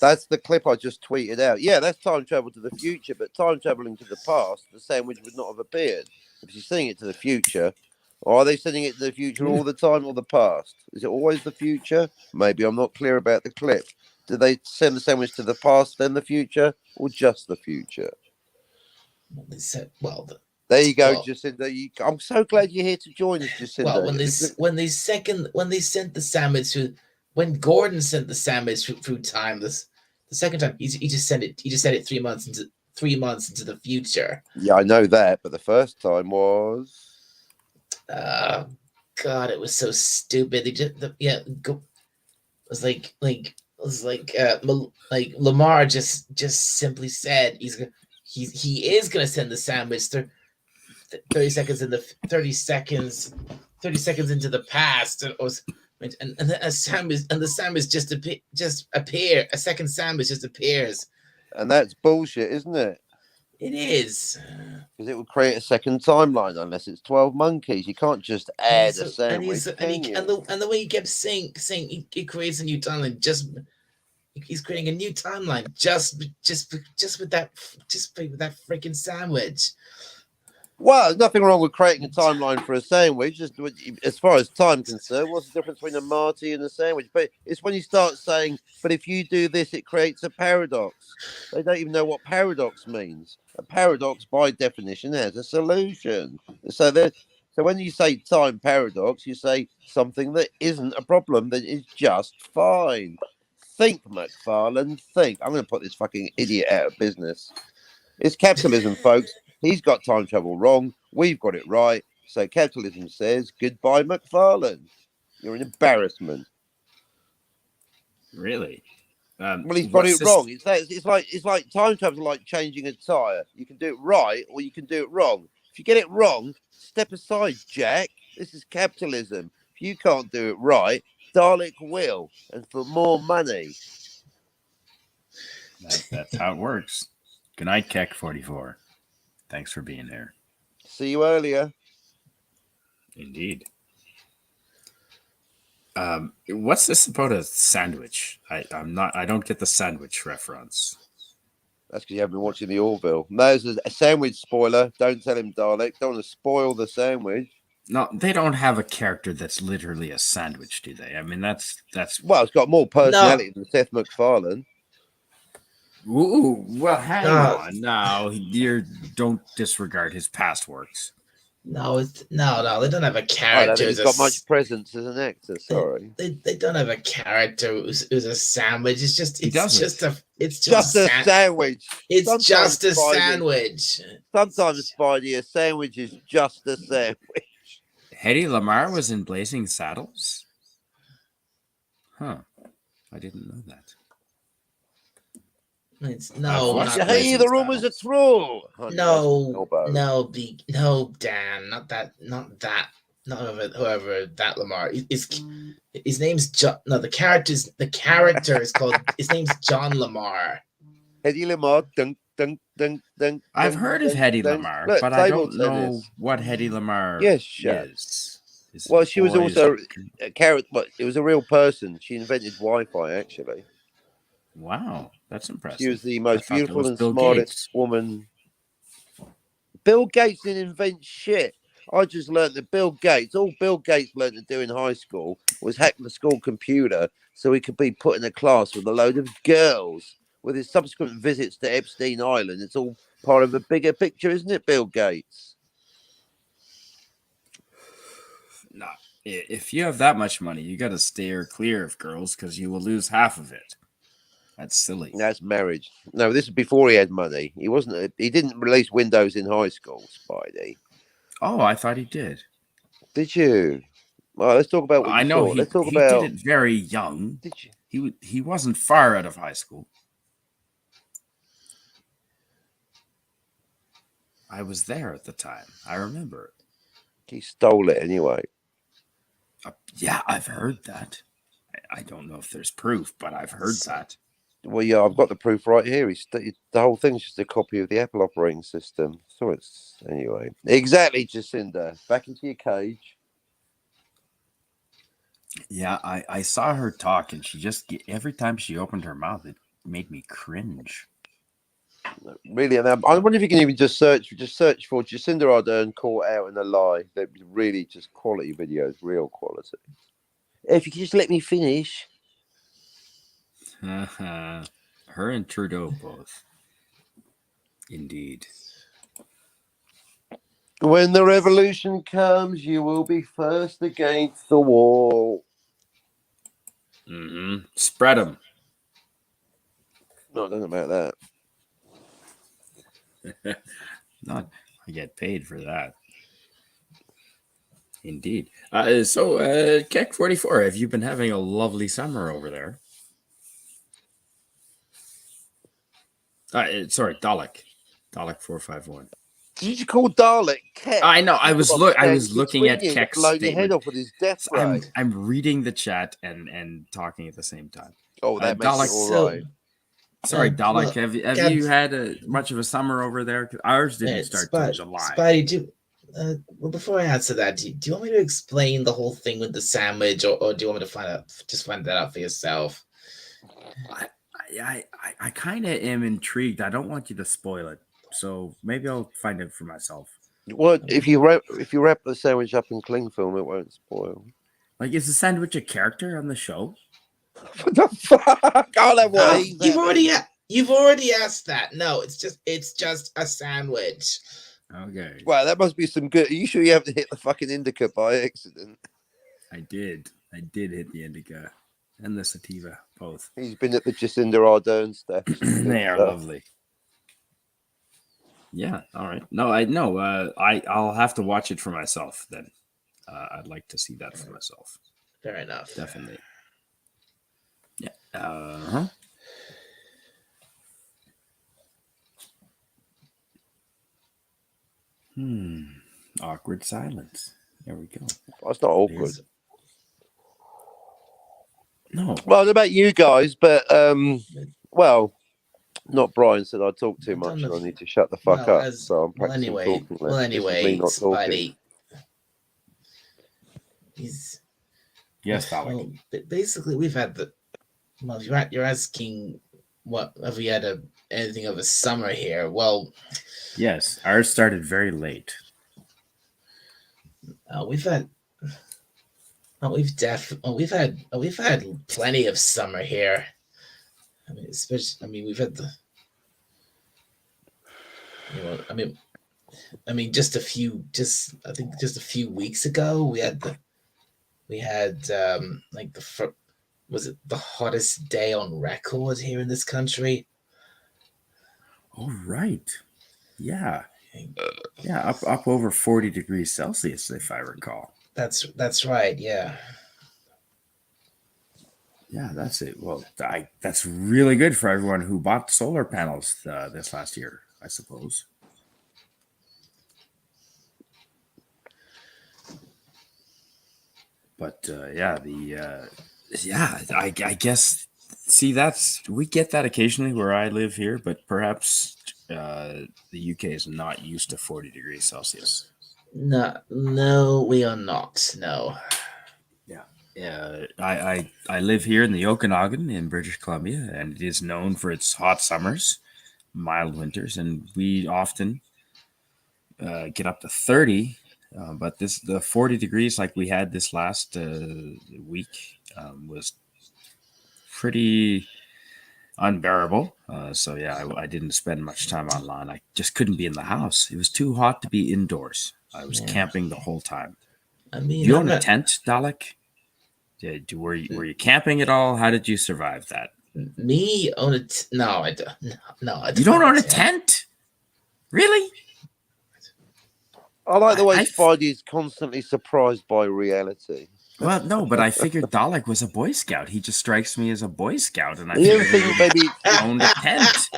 That's the clip I just tweeted out. Yeah, that's time travel to the future, but time traveling to the past, the sandwich would not have appeared. If you're sending it to the future, or are they sending it to the future all the time or the past? Is it always the future? Maybe I'm not clear about the clip. Do they send the sandwich to the past, then the future, or just the future? Well, they said, there you go, Jacinda. I'm so glad you're here to join us, Jacinda. Well, when Gordon sent the sandwich through time, the second time he just sent it 3 months into the future. Yeah, I know that, but the first time was. God, it was so stupid. They just it was like Lamar just simply said he is gonna send the sandwich 30 seconds into the past, and a sandwich just appear. A second sandwich just appears, and that's bullshit, isn't it? It is, because it would create a second timeline unless it's 12 monkeys. You can't just add a sandwich. And the way he kept saying he creates a new timeline. He's creating a new timeline just with that freaking sandwich. Well, there's nothing wrong with creating a timeline for a sandwich. Just as far as time concerned, what's the difference between a Marty and a sandwich? But it's when you start saying, but if you do this, it creates a paradox. They don't even know what paradox means. A paradox, by definition, has a solution. So when you say time paradox, you say something that isn't a problem, that is just fine. Think, McFarlane, think. I'm going to put this fucking idiot out of business. It's capitalism, folks. He's got time travel wrong. We've got it right. So capitalism says, goodbye, McFarlane. You're an embarrassment. Really? Well, he's got it wrong. It's like time travel, like changing a tire. You can do it right or you can do it wrong. If you get it wrong, step aside, Jack. This is capitalism. If you can't do it right, Dalek will, and for more money. That's how it works. Good night, Keck44. Thanks for being there. See you earlier. Indeed. What's this about a sandwich? I don't get the sandwich reference. That's because you haven't been watching the Orville. No, there's a sandwich spoiler. Don't tell him, Dalek. Don't want to spoil the sandwich. No, they don't have a character that's literally a sandwich, do they? I mean, that's. Well, it's got more personality than Seth MacFarlane. Ooh, well, hang on. Now, don't disregard his past works. No, they don't have a character. He's got much presence as an actor. Sorry, they don't have a character who's a sandwich. It's just a sandwich. It's just a sandwich. Sometimes, Spidey, a sandwich is just a sandwich. Hedy Lamarr was in Blazing Saddles? Huh. I didn't know that. Hey, the rumors are true. No, Dan, not that. Not whoever that Lamarr is. His name's John. No, the character is called. His name's John Lamarr. Hedy Lamarr. Dun dun, dun, dun, I've dun, heard of dun, Hedy dun. Lamarr, Look, but I table don't know tennis. what Hedy Lamarr Yes, Shaq. is. Is it Well, a she was boy? Is also it a character, but it was a real person. She invented Wi-Fi, actually. Wow, that's She impressive. was the I most thought that beautiful was and Bill smartest Gates. woman. Bill Gates didn't invent shit. I just learned that all Bill Gates learned to do in high school was hack the school computer so he could be put in a class with a load of girls. With his subsequent visits to Epstein Island, it's all part of a bigger picture, isn't it, Bill Gates? No, if you have that much money, you got to steer clear of girls because you will lose half of it. That's silly. That's marriage. No, this is before he had money. He wasn't. He didn't release Windows in high school, Spidey. Oh, I thought he did. Did you? Well, let's talk about what I you know saw. Let's talk he about. did it very young. Did you? He wasn't far out of high school. I was there at the time. I remember it. He stole it anyway. Yeah, I've heard that. I don't know if there's proof, but I've heard that. Well, yeah, I've got the proof right here. The whole thing's just a copy of the Apple operating system. So it's anyway. Exactly, Jacinda. Back into your cage. Yeah, I saw her talk, and she just every time she opened her mouth, it made me cringe. Really, and I wonder if you can even just search for Jacinda Ardern caught out in a lie. They're really just quality videos, real quality. If you could just let me finish. Her and Trudeau both. Indeed. When the revolution comes, you will be first against the wall. Mm-hmm. Spread them. No, I don't know about that. Not, I get paid for that. Indeed. So, Keck 44, have you been having a lovely summer over there? Sorry, Dalek 451. Did you call Dalek Keck? I know. I was looking at Keck's blowing your head statement. off with his death ray. I'm reading the chat and talking at the same time. Oh, that makes Dalek, it all right. Sorry, Dalek. Well, have you had much of a summer over there? 'Cause ours didn't start till July. Spidey, well, before I answer that, do you want me to explain the whole thing with the sandwich, or do you want me to find that out for yourself? I kind of am intrigued. I don't want you to spoil it, so maybe I'll find it for myself. What if you wrap the sandwich up in cling film? It won't spoil. Like, is the sandwich a character on the show? What the fuck? You've already asked that. No, it's just a sandwich. Okay. Wow, that must be some good. Are you sure you haven't hit the fucking indica by accident? I did hit the indica and the sativa, both. He's been at the Jacinda Ardern stuff. They are lovely. Yeah. All right. No, I know. I'll have to watch it for myself then. I'd like to see that for myself. Fair enough. Definitely. Yeah. Awkward silence. There we go. That's not awkward. No. Well, about you guys, but well, not Brian said I talk too much and I need to shut the fuck up. So I'm practicing talking less. Anyway, Spidey. Yes, Alec. Well, basically, we've had well, you're asking what have we had anything of a summer here? Well, yes, ours started very late. We've had plenty of summer here. I mean, we've had just a few weeks ago we had was it the hottest day on record here in this country? Oh, right. Yeah. Yeah, up over 40 degrees Celsius, if I recall. That's right, yeah. Yeah, that's it. Well, that's really good for everyone who bought solar panels this last year, I suppose. But I guess we get that occasionally where I live here, but perhaps the UK is not used to 40 degrees Celsius. No, we are not. No. I live here in the Okanagan in British Columbia, and it is known for its hot summers, mild winters, and we often get up to 30. But the 40 degrees like we had this last week was pretty unbearable. So yeah, I didn't spend much time online. I just couldn't be in the house. It was too hot to be indoors. I was camping the whole time. I mean, you own a tent, Dalek? Were you camping at all? How did you survive that? Me own a no, I don't. No, I don't. You don't own a tent? Really? I like the way Spidey is constantly surprised by reality. Well, no, but I figured Dalek was a Boy Scout. He just strikes me as a Boy Scout, and I maybe owned a tent.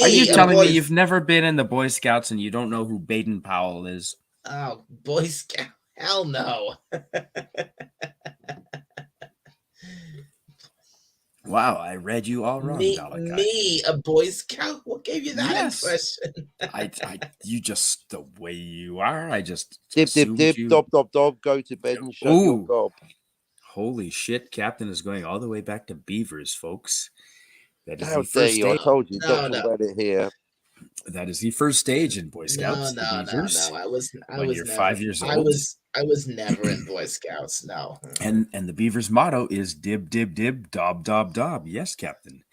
Are you telling me you've never been in the Boy Scouts and you don't know who Baden Powell is? Oh, Boy Scout? Hell no. Wow, I read you all wrong, Dalek. Me, a Boy Scout? What gave you that impression? You just, the way you are, I just... Dip, dob, go to bed and shut your gob. Holy shit, Captain is going all the way back to Beavers, folks. That is the first stage. I told you, Dr. Reddit here. That is the first stage in Boy Scouts. No. I was you're 5 years old. I was never in Boy Scouts. No. And the Beavers' motto is dib, dib, dib, dob, dob, dob. Yes, Captain.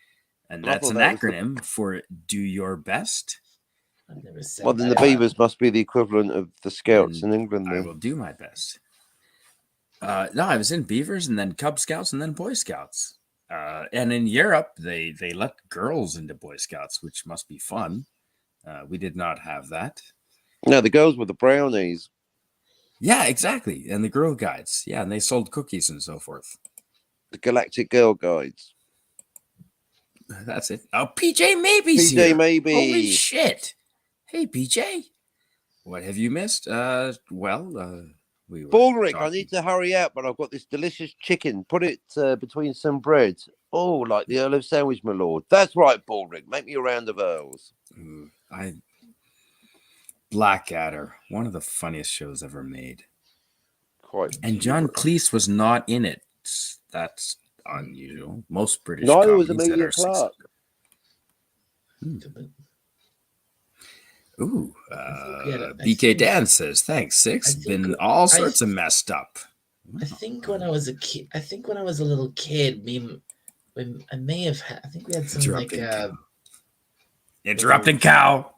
And that's an acronym for do your best. I've never said well, then the Beavers must be the equivalent of the Scouts in England. I will do my best. No, I was in Beavers and then Cub Scouts and then Boy Scouts. And in Europe, they let girls into Boy Scouts, which must be fun. We did not have that. No, the girls were the brownies. Yeah, exactly. And the Girl Guides. Yeah, and they sold cookies and so forth. The Galactic Girl Guides. That's it. Oh, PJ Maybe's here. PJ Maybe. Holy shit. Hey, PJ. What have you missed? We were Baldrick, I need to hurry out, but I've got this delicious chicken. Put it between some bread. Oh, like the Earl of Sandwich, my lord. That's right, Baldrick. Make me a round of earls. Blackadder, one of the funniest shows ever made. Quite. And John Cleese was not in it. That's unusual. Most British neither was Emilia Clarke. Ooh, BK Dan says, thanks, Six. Been all sorts of messed up. I think when I was a kid, I was a little kid, I may have had, I think we had some Interrupting cow.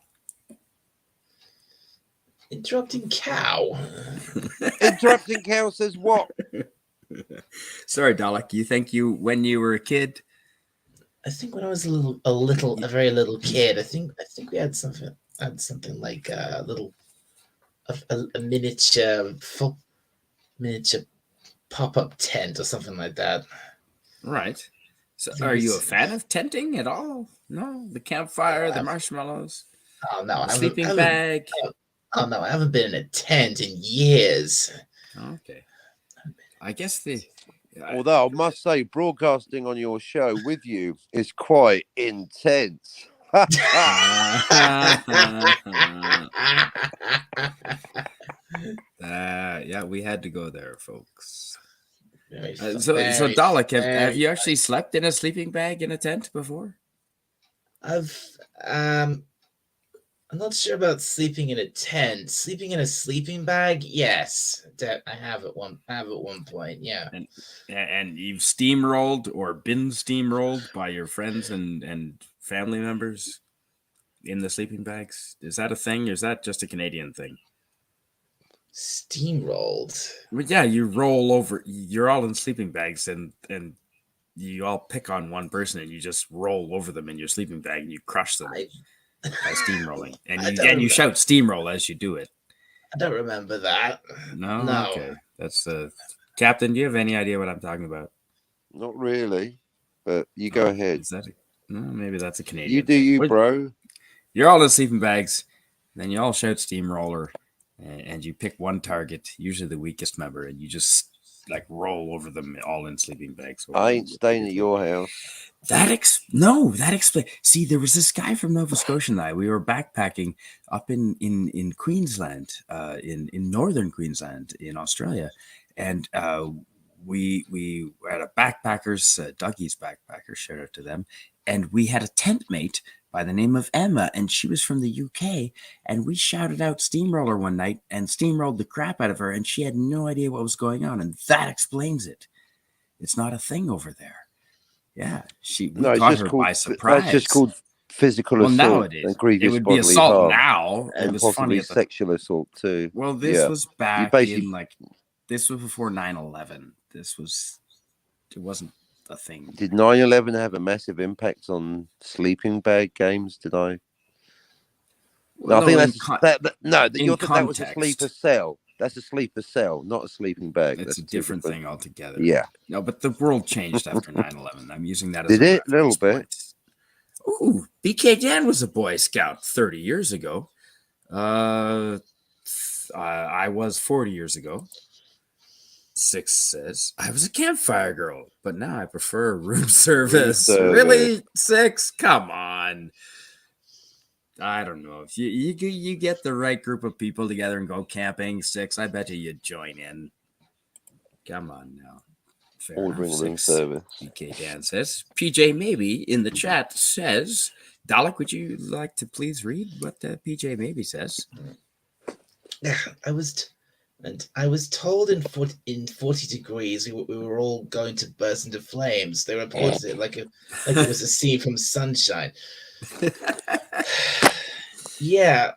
Interrupting cow. Interrupting cow says what? Sorry, Dalek. You think when you were a kid? I think when I was a very little kid. I think we had something like a miniature pop-up tent or something like that. Right. So, are you a fan of tenting at all? No, the campfire, the marshmallows. Oh no, sleeping bag. Oh no, I haven't been in a tent in years. Okay. I guess although I must say, broadcasting on your show with you is quite intense. Yeah, we had to go there, folks. So Dalek, have you actually slept in a sleeping bag in a tent before? I'm not sure about sleeping in a tent. Sleeping in a sleeping bag, yes, I have at one point, yeah. And you've steamrolled or been steamrolled by your friends and family members in the sleeping bags. Is that a thing, or is that just a Canadian thing? Steamrolled. But yeah, you roll over. You're all in sleeping bags, and you all pick on one person, and you just roll over them in your sleeping bag, and you crush them. By steamrolling, and you shout steamroll as you do it. I don't remember that. No. Okay, that's Captain. Do you have any idea what I'm talking about? Not really, but you go ahead. Is that maybe that's a Canadian? You do you, bro. You're all in sleeping bags, then you all shout steamroller, and you pick one target, usually the weakest member, and you just like roll over them all in sleeping bags. I ain't staying at your house. That explains. See, there was this guy from Nova Scotia and I. We were backpacking up in Queensland, in northern Queensland in Australia, and we had a backpackers, Dougie's backpackers. Shout out to them, and we had a tent mate by the name of Emma, and she was from the UK, and we shouted out Steamroller one night and steamrolled the crap out of her, and she had no idea what was going on, and that explains it. It's not a thing over there. Yeah, we caught her by surprise. That's just called physical assault. Nowadays, and grievous it would be bodily assault harm, now. and it was possibly funny sexual assault too. Well, this was back basically... in this was before 9/11. It wasn't a thing. Did 9/11 have a massive impact on sleeping bag games? Did I? No, I think that was a sleeper cell. That's a sleeper cell, not a sleeping bag. It's a different thing altogether. Yeah. No, but the world changed after 9/11. I'm using that as Did it? A little bit. Ooh, BK Dan was a Boy Scout 30 years ago. I was 40 years ago. 6 says, I was a campfire girl, but now I prefer room service. Really? 6? Come on. I don't know. If you get the right group of people together and go camping, 6, I bet you'd join in. Come on now. Ordering room service. BK Dan says. PJ Maybe in the chat says, Dalek, would you like to please read what PJ Maybe says? I was told in 40 degrees we were all going to burst into flames. They reported it like it was a scene from Sunshine. Yeah,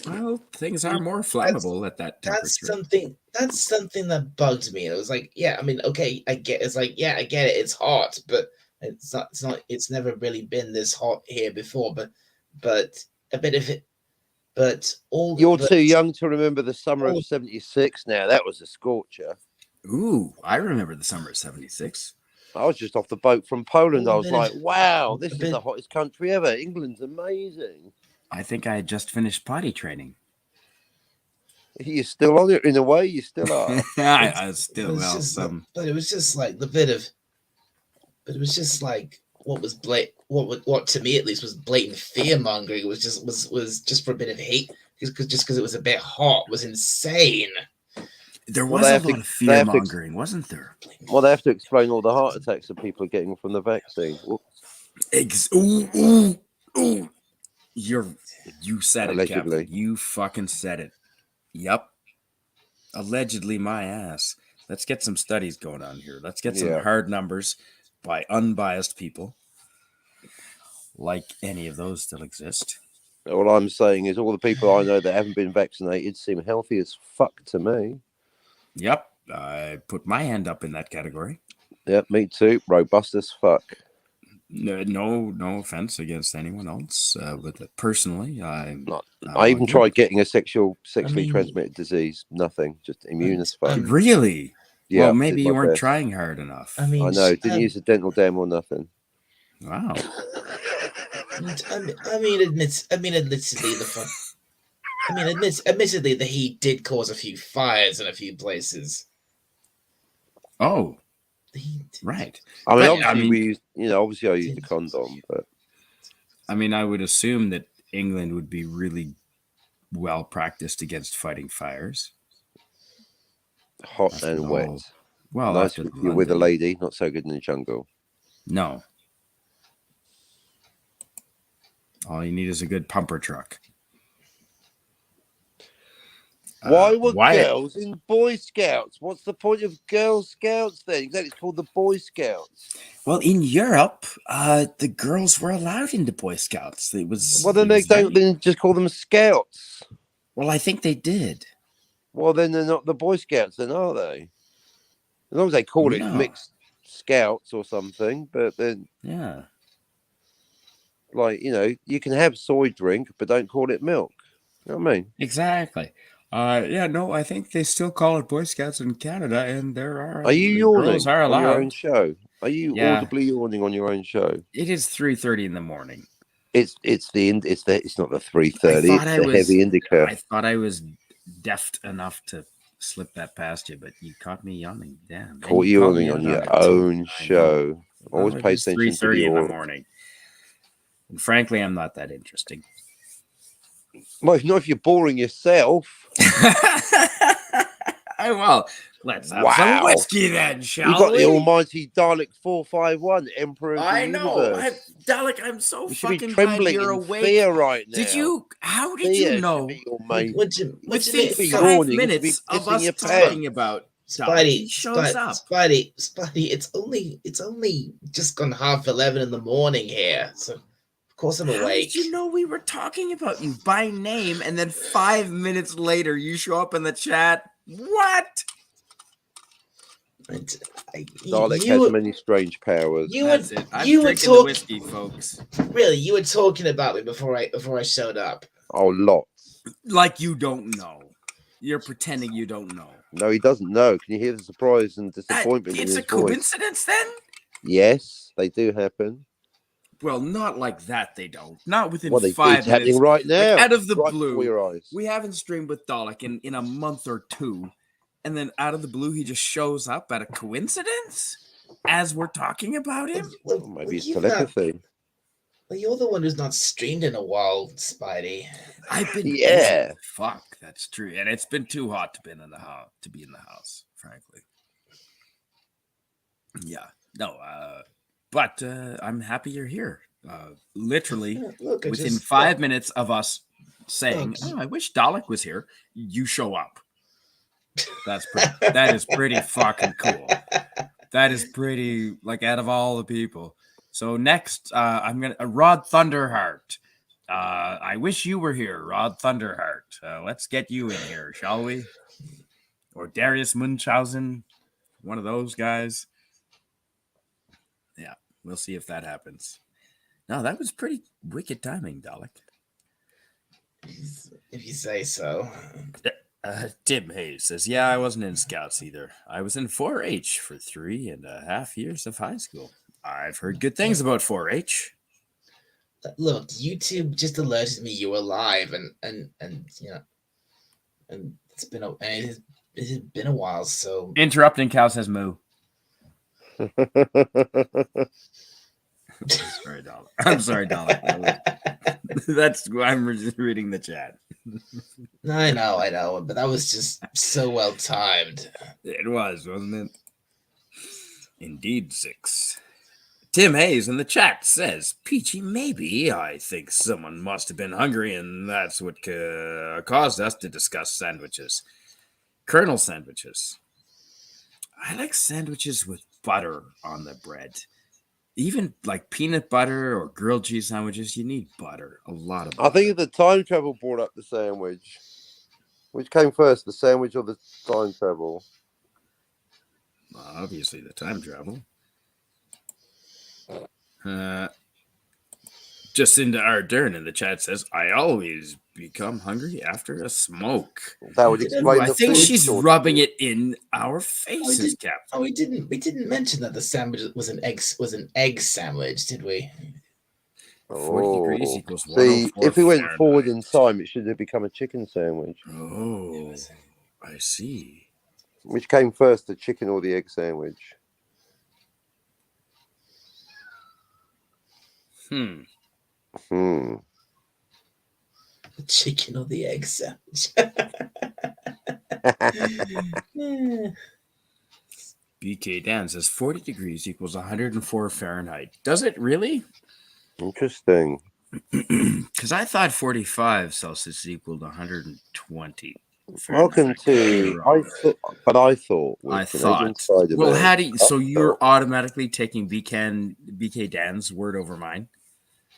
well, things are more flammable at that temperature. That's something that bugged me. It was like, yeah, I mean, okay, I get it. It's hot, but it's never really been this hot here before. But a bit of it. You're too young to remember the summer of '76. Now that was a scorcher. Ooh, I remember the summer of '76. I was just off the boat from Poland. I was like, wow, this is the hottest country ever. England's amazing. I think I had just finished potty training. You're still on it in a way. You still are. I still but it was just like but it was just like what to me at least was blatant fear mongering. It was just for a bit of hate because it was a bit hot was insane. There was a lot of fear mongering, wasn't there? Well, they have to explain all the heart attacks that people are getting from the vaccine. Ooh. You said allegedly. It, Captain. You fucking said it. Yep. Allegedly, my ass. Let's get some studies going on here. Let's get some hard numbers by unbiased people, like any of those still exist. All I'm saying is all the people I know that haven't been vaccinated seem healthy as fuck to me. Yep. I put my hand up in that category. Yep, me too. Robust as fuck. No offense against anyone else, but personally, I even tried getting a sexually transmitted disease. Nothing, just immune as fuck. Really? Yeah. Well, maybe you weren't trying hard enough. I know. Didn't use a dental dam or nothing. Wow. Admittedly, the heat did cause a few fires in a few places. Oh. Right. We used, obviously I used a condom, but I mean, I would assume that England would be really well practiced against fighting fires. Hot and wet. Well, nice you're with a lady, not so good in the jungle. No. All you need is a good pumper truck. Why were girls in Boy Scouts? What's the point of Girl Scouts then? Exactly, it's called the Boy Scouts. Well, in Europe, the girls were allowed into Boy Scouts. It was. Well, then they don't just call them Scouts. Well, I think they did. Well, then they're not the Boy Scouts, then, are they? As long as they call it mixed Scouts or something, but then you can have soy drink, but don't call it milk. You know what I mean? Exactly. I think they still call it Boy Scouts in Canada, and there are. Are you yawning girls are allowed. on your own show? Are you audibly yawning on your own show? It is 3:30 in the morning. It's not the 3:30. It's the heavy indica. I thought I was deft enough to slip that past you, but you caught me yawning. Damn. And Caught you called you me on out your it, too. own I know. show. Always Well, pay it's attention to 3:30 the in the order. morning. And frankly, I'm not that interesting. Well, not if you're boring yourself. Well, let's have some whiskey then, shall we? You got the almighty Dalek 451, Emperor of the Universe. Dalek, I'm so You should be fucking trembling glad you're in awake. fear right now. How did you know? Within 5 minutes of us talking about Spidey, he shows up. Spidey, it's only just gone 11:30 in the morning here, so of course I'm awake. How did you know we were talking about you by name, and then 5 minutes later you show up in the chat? What? Dalek has many strange powers. I'm drinking the whiskey, folks. Really, you were talking about me before I showed up. Oh, lots. Like you don't know. You're pretending you don't know. No, he doesn't know. Can you hear the surprise and disappointment in his voice? It's a coincidence, then? Yes, they do happen. Well, not like that. They don't. Not within 5 minutes. It's happening right now. Like out of the right blue. before your eyes. We haven't streamed with Dalek in a month or two, and then out of the blue, he just shows up at a coincidence as we're talking about him. Well, maybe it's telepathy. Well, you're the one who's not streamed in a while, Spidey. I've been busy. Fuck, that's true, and it's been too hot to be in the house, frankly. Yeah, no, but I'm happy you're here. Literally, within 5 minutes of us saying, "I wish Dalek was here," you show up. That is pretty fucking cool. That is pretty, like, out of all the people. So next, I'm gonna Rod Thunderheart. I wish you were here, Rod Thunderheart. Let's get you in here, shall we? Or Darius Munchausen, one of those guys. Yeah, we'll see if that happens. No, that was pretty wicked timing, Dalek. If you say so. Tim Hayes says, yeah, I wasn't in Scouts either. I was in 4-H for 3.5 years of high school. I've heard good things about 4-H. Look, YouTube just alerted me you were live, and you know, and it has been a while. So interrupting cow says moo. Sorry, Dollar. I'm sorry, Dollar. I'm reading the chat. I know, but that was just so well timed. It was, wasn't it? Indeed, 6. Tim Hayes in the chat says, Peachy, maybe. I think someone must have been hungry, and that's what caused us to discuss sandwiches. Colonel sandwiches. I like sandwiches with butter on the bread. Even like peanut butter or grilled cheese sandwiches, you need butter. A lot of butter. I think the time travel brought up the sandwich. Which came first, the sandwich or the time travel? Obviously, the time travel. Jacinda Ardern in the chat says, I always become hungry after a smoke. That would explain I think she's rubbing it in our faces, Captain. We didn't mention that the sandwich was an egg sandwich, did we? 40 degrees equals 104 See, if we went Fahrenheit. forward in time, it should have become a chicken sandwich. Oh, I see. Which came first, the chicken or the egg sandwich? The chicken or the egg sandwich? BK Dan says 40 degrees equals 104 Fahrenheit. Does it really? Interesting. Because I thought 45 Celsius equaled 120. Welcome to. I thought. Well, how do you? So you're automatically taking BK Dan's word over mine?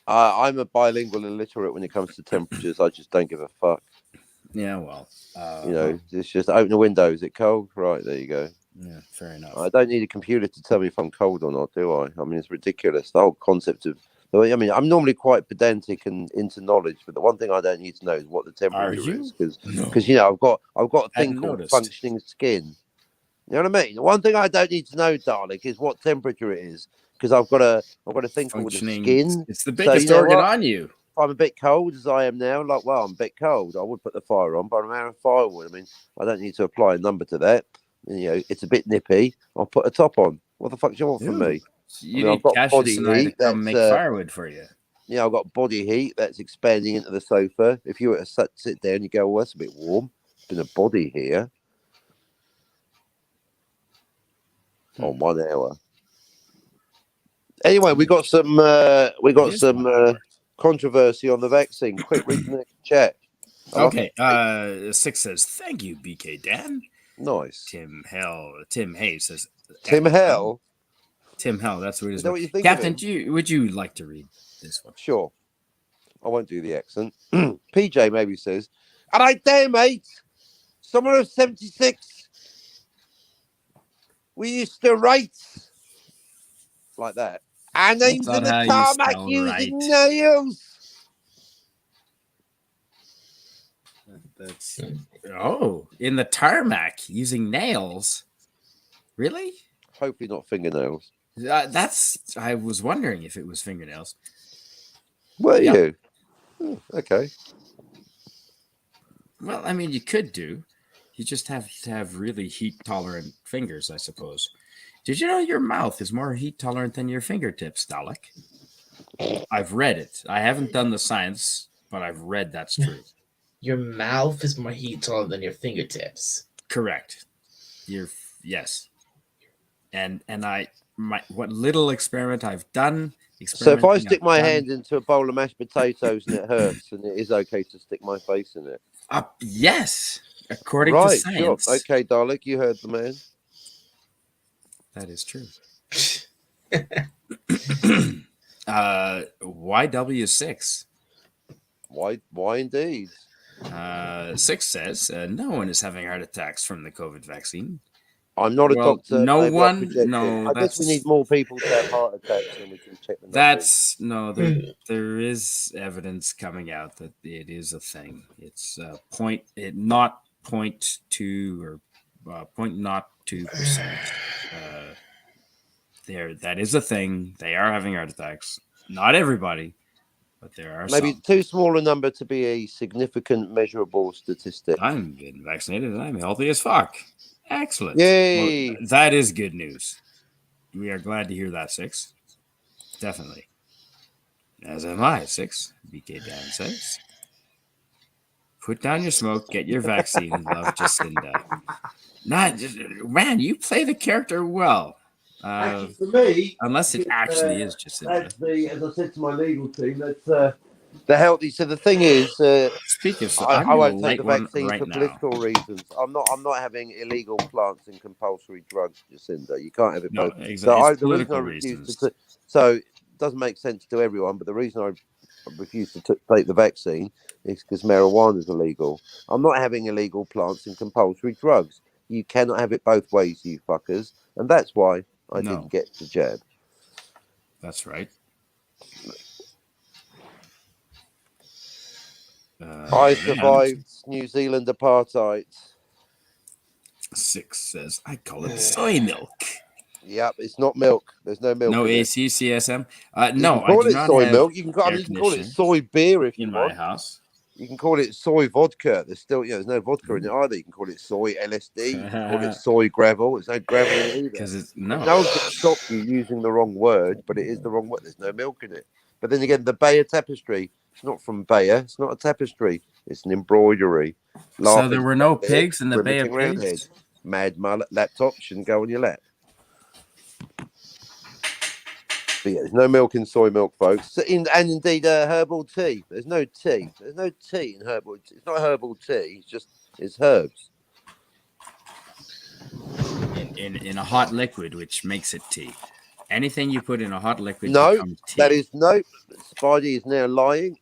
I'm a bilingual illiterate when it comes to temperatures. I just don't give a fuck. Yeah, well, it's just open the window. Is it cold? Right, there you go. Yeah, fair enough. I don't need a computer to tell me if I'm cold or not, do I? I mean, it's ridiculous. The whole concept of. I mean, I'm normally quite pedantic and into knowledge, but the one thing I don't need to know is what the temperature is, because I've got a thing called functioning skin. You know what I mean? The one thing I don't need to know, Dalek, is what temperature it is, because I've got a thing called a skin. It's the biggest organ on you. I'm a bit cold as I am now, like, well, I'm a bit cold. I would put the fire on, but I'm out of firewood. I mean, I don't need to apply a number to that. It's a bit nippy. I'll put a top on. What the fuck do you want from me? You need Cassius and I to come make firewood for you. Yeah, I've got body heat that's expanding into the sofa. If you were to sit there and you go, well, that's a bit warm. There's been a body here. On 1 hour. Anyway, we got some controversy on the vaccine. Quick, read the next chat. Okay. 6 says, thank you, BK Dan. Nice. Tim Hayes says, Tim Hell. That's what it is. What you think, Captain, would you like to read this one? Sure. I won't do the accent. PJ maybe says, all right there, mate. Summer of 76. We used to write like that. Our names in the tarmac using nails. That's in the tarmac using nails. Really? Hopefully not fingernails. I was wondering if it was fingernails. Were you? Okay. Well, I mean, you could do. You just have to have really heat-tolerant fingers, I suppose. Did you know your mouth is more heat-tolerant than your fingertips, Dalek? I've read it. I haven't done the science, but I've read that's true. Your mouth is more heat-tolerant than your fingertips. Correct. Yes. And what little experiment I've done. So if I stick my hand into a bowl of mashed potatoes and it hurts, and it is okay to stick my face in it? Yes, according to science. Sure. Okay, Dalek, you heard the man. That is true. YW6. Why indeed? 6 says no one is having heart attacks from the COVID vaccine. I'm not a doctor. No one. No, I guess we need more people to have heart attacks, and we can check them. There is evidence coming out that it is a thing. It's not 0.2 or 0.02%. That is a thing. They are having heart attacks. Not everybody, but there are maybe some. Too small a number to be a significant measurable statistic. I'm getting vaccinated and I'm healthy as fuck. Excellent. Yay! Well, that is good news. We are glad to hear that, 6. Definitely. As am I, 6. BK Dan says. Put down your smoke, get your vaccine, love Jacinda. Man, you play the character well. Actually, for me, unless it actually is Jacinda. As I said to my legal team, that's the healthy. So the thing is, speak of, I won't take the vaccine for political reasons. I'm not having illegal plants and compulsory drugs, Jacinda. You can't have it both. Exactly. So the reason I refuse to. So it doesn't make sense to everyone, but the reason I refuse to take the vaccine is because marijuana is illegal. I'm not having illegal plants and compulsory drugs. You cannot have it both ways, you fuckers, and that's why I didn't get the jab. That's right. I survived New Zealand apartheid. 6 says, I call it soy milk. Yep, it's not milk. There's no milk. No ACCSM. No, I do not call it soy milk. You can call it soy beer if you want. In my house. You can call it soy vodka. There's still, there's no vodka in it either. You can call it soy LSD. You can call it soy gravel. There's no gravel in it either. Because it's no one's going to stop you using the wrong word, but it is the wrong word. There's no milk in it. But then again, the Bayer tapestry. It's not from Bayer. It's not a tapestry. It's an embroidery. So there were no pigs in the Bayer pigs? Mad mullet laptop shouldn't go on your lap. But yeah, there's no milk in soy milk, folks. And indeed, herbal tea. There's no tea. There's no tea in herbal tea. It's not herbal tea. It's herbs. In a hot liquid, which makes it tea. Anything you put in a hot liquid becomes tea. That is no. Spidey is now lying.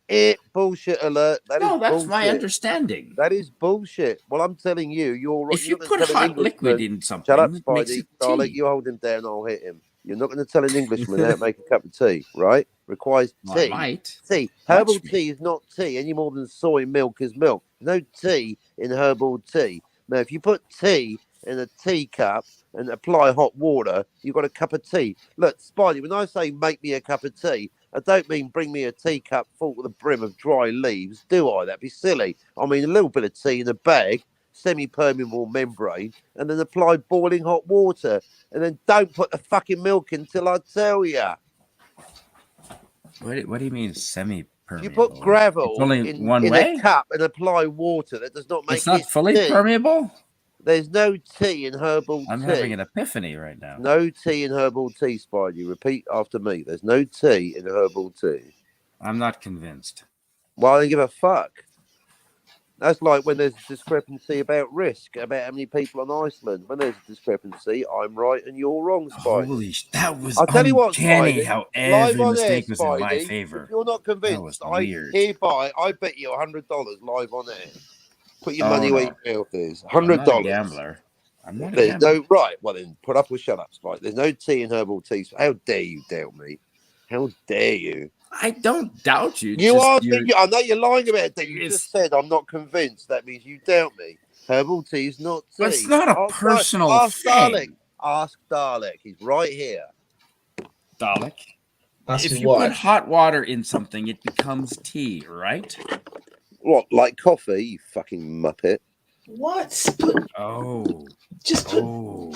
Bullshit alert. That's bullshit. My understanding. That is bullshit. Well, I'm telling you, if you put hot liquid in something, shut up, Spidey. I'll let you hold him down. I'll hit him. You're not going to tell an Englishman how to make a cup of tea, right? Requires tea. I might. Tea. Herbal tea is not tea any more than soy milk is milk. No tea in herbal tea. Now, if you put tea in a teacup and apply hot water, you've got a cup of tea. Look, Spidey, when I say make me a cup of tea, I don't mean bring me a teacup full to the brim of dry leaves, do I? That'd be silly. I mean a little bit of tea in a bag, semi-permeable membrane, and then apply boiling hot water. And then don't put the fucking milk in till I tell you. What do you mean semi-permeable? You put gravel it's only in one way? a cup and apply water. That does not make it's not fully tea. permeable? There's no tea in herbal tea. I'm having an epiphany right now. No tea in herbal tea, Spidey. Repeat after me. There's no tea in herbal tea. I'm not convinced. Well, I don't give a fuck. That's like when there's a discrepancy about risk, about how many people on Iceland. When there's a discrepancy, I'm right and you're wrong, Spidey. Holy, that was I'll tell you what, uncanny Spidey, how every live on mistake air, was in my Spidey, favor. If you're not That convinced, was I weird. hereby, I bet you $100 live on air. Put your Oh, money where no. your mouth is. I'm not a $100. gambler. I'm not a There's gambler. no right. Well, then put up or shut up, Spike. There's no tea in herbal tea. How dare you doubt me? How dare you? I don't doubt you. You just are. you're- I know you're lying about that. You It's- just said I'm not convinced. That means you doubt me. Herbal tea is not tea. It's not a Ask personal Ask thing. Dalek. Ask Dalek. He's right here. Dalek. Ask If me you what? put hot water in something, it becomes tea, right? What, like coffee? You fucking muppet. What? Put, Oh. just put. Oh.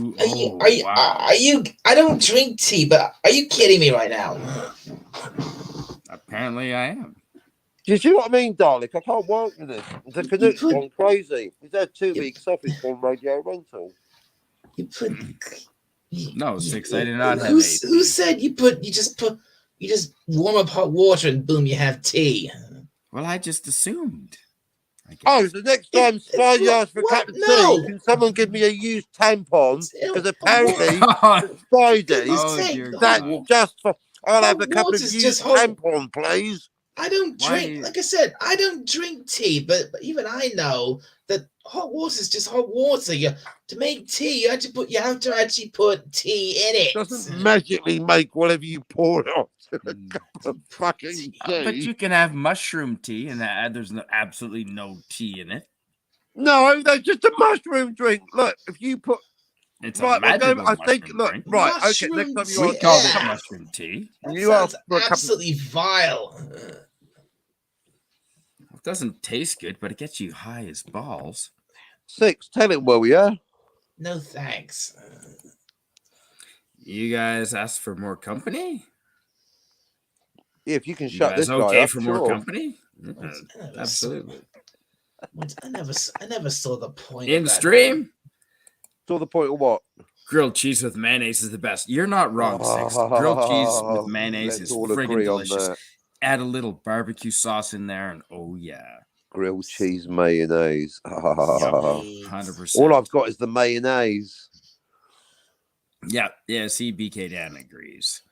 Wow. Are you? I don't drink tea, but are you kidding me right now? Apparently I am. Do you see what I mean, Dalek? I can't work with this. The Canuck's put- gone crazy. He's had 2 You- weeks off. He's gone radio rental. You put. No, Six, I did not have Who a said you just warm up hot water and boom, you have tea? Well, I just assumed. I guess. Oh, the next time Spidey asks for a what? cup of No. tea, can someone give me a used tampon? Because apparently, Oh, Spidey, Oh, dear that's God. just for. I'll have Hot a couple of water's used just hot. tampon, please. I don't Why drink. do you- Like I said, I don't drink tea, but even I know that hot water is just hot water. To make tea, you have to actually put tea in it. It doesn't magically make whatever you pour it on a cup of fucking tea. But you can have mushroom tea, and there's absolutely no tea in it. No, that's just a mushroom drink. Look, if you put. It's Right, a magical I think. mushroom Look, drink. right, okay. Mushroom Next time tea. you We ask, called Yeah. it mushroom tea. That you ask sounds for a cup of. absolutely vile. It doesn't taste good, but it gets you high as balls. Six, tell him, will ya? No thanks. You guys asked for more company? Yeah, if you can You shut guys this guy okay up, for sure. more company? I never Absolutely. I never saw the point. In of that. stream, Saw the point of what? grilled cheese with mayonnaise is the best. You're not wrong, Six. Grilled cheese Oh, with mayonnaise let's is all friggin' agree on delicious. that. Add a little barbecue sauce in there, and oh yeah, Grilled cheese mayonnaise. All 100%. I've got is the mayonnaise. Yeah. See, BK Dan agrees.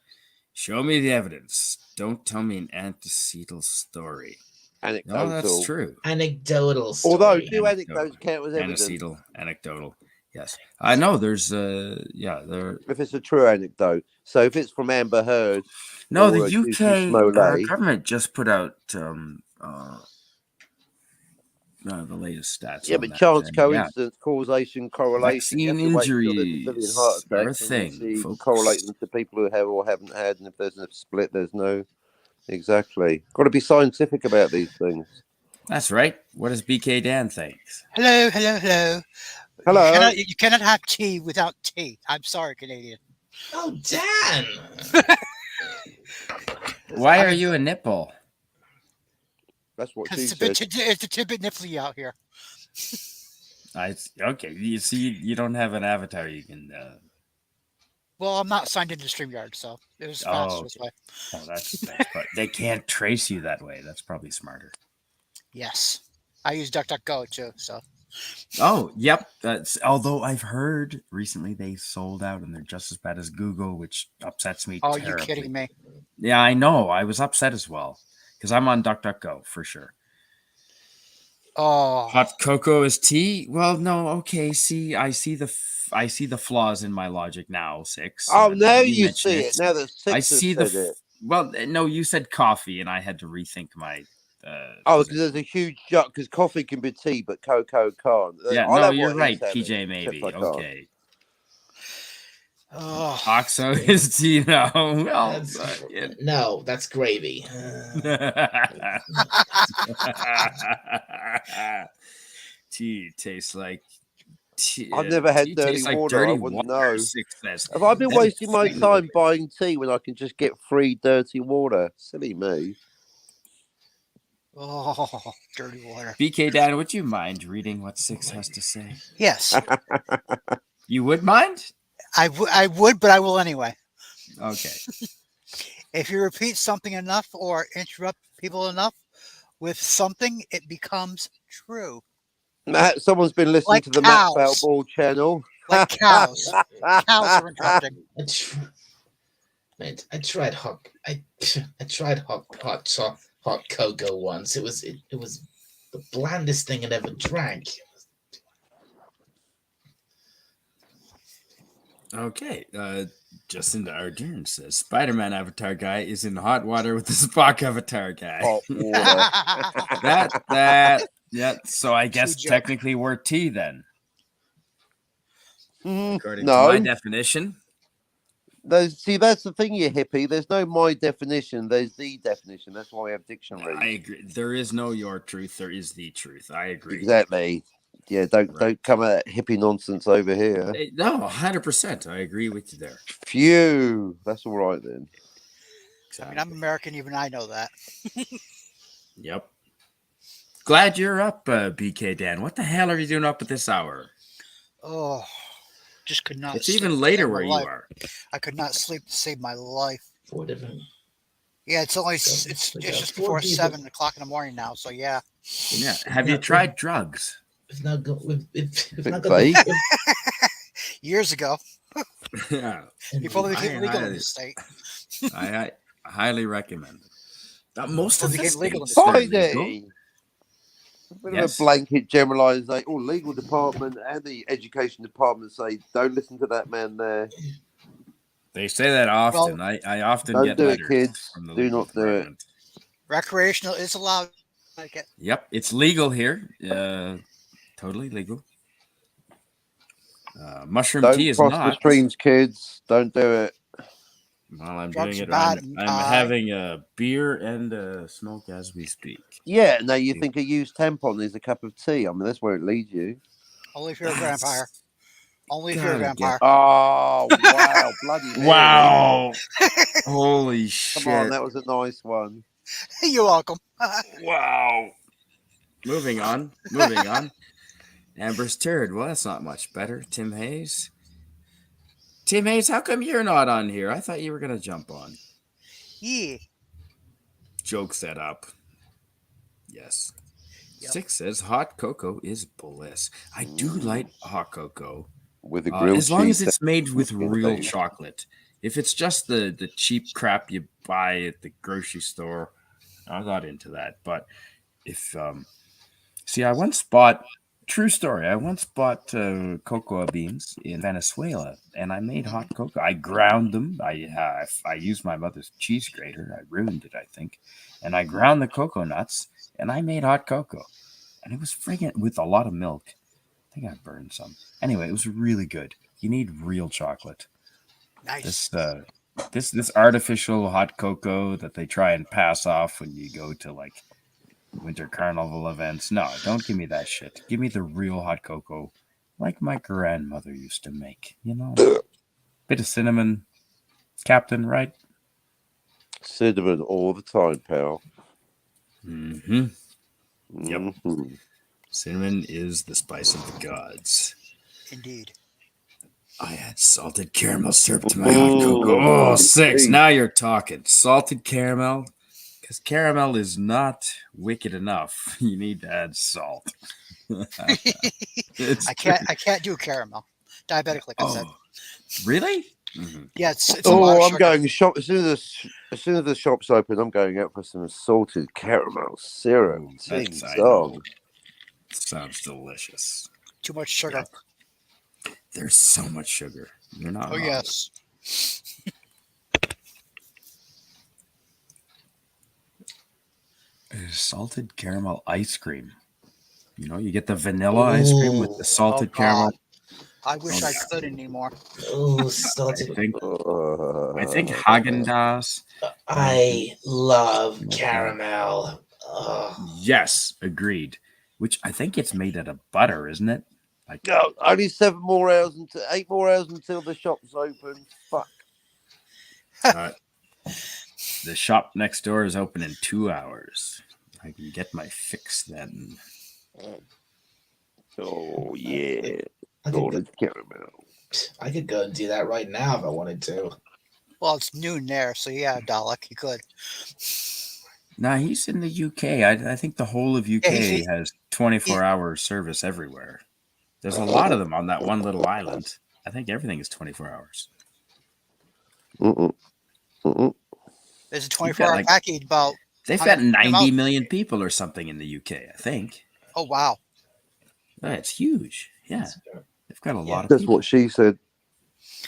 Show me the evidence. Don't tell me an antecedent story. Anecdotal. No, that's true. Anecdotal story. Although, do Anecdotal. anecdotes count as evidence? Anecdotal. Yes, I know. There's there. If it's a true anecdote. So if it's from Amber Heard. No, or the Juicy UK Smollett. government just put out the latest stats. Yeah, on but that, chance, and, yeah, coincidence, causation, correlation. You have Vaccine to wait until there's a injuries million heart are a attacks and then thing, see, folks. correlate them to people who have or haven't had. And if there's a split, there's no. Exactly. Got to be scientific about these things. That's right. What does BK Dan think? Hello. Hello. You cannot have tea without tea. I'm sorry, Canadian. Oh, Dan! Why are you a nipple? That's what she It's said. a bit nipply out here. Okay. You see, you don't have an avatar. You can. Well, I'm not signed into StreamYard, so it was fast this way. Oh, that's but they can't trace you that way. That's probably smarter. Yes. I use DuckDuckGo too, so. Oh, yep. Although I've heard recently they sold out and they're just as bad as Google, which upsets me. Oh, terribly. you kidding me? Yeah, I know. I was upset as well because I'm on DuckDuckGo for sure. Oh. Hot cocoa is tea. Well, no. Okay. See, I see the flaws in my logic now. Six. Oh, now you mentioned see it. Now that Six I has see said the. it. Well, no, you said coffee, and I had to rethink my. Oh, because there's a huge jug. Because coffee can be tea, but cocoa can't. Yeah, I'll no, have you're what right, he's having, PJ. Maybe except I can't. okay. Oh, OXO is Tino. Well, That's, no, that's gravy. Tea tastes like tea. I've never had Tea dirty tastes like water. I dirty wouldn't water. know. 6 says. Have I been That's wasting my funny. time buying tea when I can just get free dirty water? Silly me. oh, dirty water. BK Dan, would you mind reading what 6 has to say? Yes, You would mind? I would, but I will anyway. Okay. If you repeat something enough or interrupt people enough with something, it becomes true. Matt, someone's been listening Like to the Matt cows. Foutball channel. Like cows. Cows are interrupting. I tried hot cocoa once. It was the blandest thing I'd ever drank. Okay. Jacinda Ardern says Spider-Man avatar guy is in hot water with the Spock avatar guy. Hot water. Yeah. So I guess joke. technically we're tea then, according to No. my definition. See, that's the thing, you hippie. There's no my definition. There's the definition. That's why we have dictionaries. I agree. There is no your truth. There is the truth. I agree. Exactly. Yeah, don't come at hippie nonsense over here. No, 100%. I agree with you there. Phew. That's all right then. I mean, I'm American, even I know that. Yep. Glad you're up, BK Dan. What the hell are you doing up at this hour? Oh, just could not. It's sleep even to later save my where you life. are. I could not sleep to save my life. 4 different. Yeah, it's only So, it's we just got 4 before people. 7 o'clock in the morning now. So yeah. Yeah. Have you tried drugs? If not go, if not Vague. got Years ago, Yeah. before they I became legal in highly- the state. I highly recommend it. Most of Before they the became legal in states are legal. Friday. A bit Yes. of a blanket generalisation. All legal department and the education department say, don't listen to that man there. They say that often. Well, I often Don't get do it, letters kids. from the Do legal not do it. department. Recreational is allowed. Like it. Yep, it's legal here. Totally legal. Mushroom Don't tea is cross the not. streams, kids. Don't do it. Well, I'm Drugs doing are it. bad, I'm having a beer and a smoke as we speak. Yeah, now you think a used tampon is a cup of tea. I mean, that's where it leads you. Only if you're a That's- vampire. Only if you're a gotta vampire. Oh, wow. Bloody Mary. Wow! Holy Come shit! on, that was a nice one. You're welcome. Wow. Moving on. Amber's turd. Well, that's not much better. Tim Hayes. Tim Hayes, how come you're not on here? I thought you were gonna jump on. Yeah. Joke set up. Yes. Yep. 6 says hot cocoa is bliss. I do like hot cocoa. With a grilled As long as cheese it's made with sandwich. real chocolate. If it's just the cheap crap you buy at the grocery store, I'm not into that. But if I once bought cocoa beans in Venezuela, and I made hot cocoa. I ground them. I used my mother's cheese grater. I ruined it, I think, and I ground the cocoa nuts, and I made hot cocoa, and it was friggin' with a lot of milk. I think I burned some. Anyway, it was really good. You need real chocolate. Nice. This artificial hot cocoa that they try and pass off when you go to like winter carnival events. No, don't give me that shit. Give me the real hot cocoa like my grandmother used to make. You know, bit of cinnamon, Captain, right? Cinnamon all the time, pal. Mm-hmm. Yep. Mhm. Cinnamon is the spice of the gods. Indeed. I had salted caramel syrup to my hot cocoa. Oh, 6. Now you're talking. Salted caramel. Because caramel is not wicked enough. You need to add salt. I can't do caramel. Diabetic, like I said. Really? Mm-hmm. Yeah, it's a lot of Oh, I'm sugar. going shop as soon as the shop's open. I'm going out for some salted caramel syrup. Ooh, Ting that's- I song. know. Sounds delicious. Too much sugar. There's so much sugar. You're not Oh wrong. yes. Salted caramel ice cream. You know, you get the vanilla ice cream with the salted Oh, caramel. God. I wish I could anymore. Oh, I salted. think Haagen-Dazs. I love caramel. Oh. Yes, agreed. Which I think it's made out of butter, isn't it? Like No, only 8 more hours until the shop's open. Fuck. The shop next door is open in 2 hours. I can get my fix then. Oh yeah. I Golden caramel. could go and do that right now if I wanted to. Well, it's noon there, so yeah, Dalek, you could. Nah, he's in the UK. I think the whole of UK has 24-hour service everywhere. There's a lot of them on that one little island. I think everything is 24 hours. There's a 24-hour package about. They've got 90 million people or something in the UK, I think. Oh, wow. It's huge. Yeah. They've got a lot of That's people. what she said.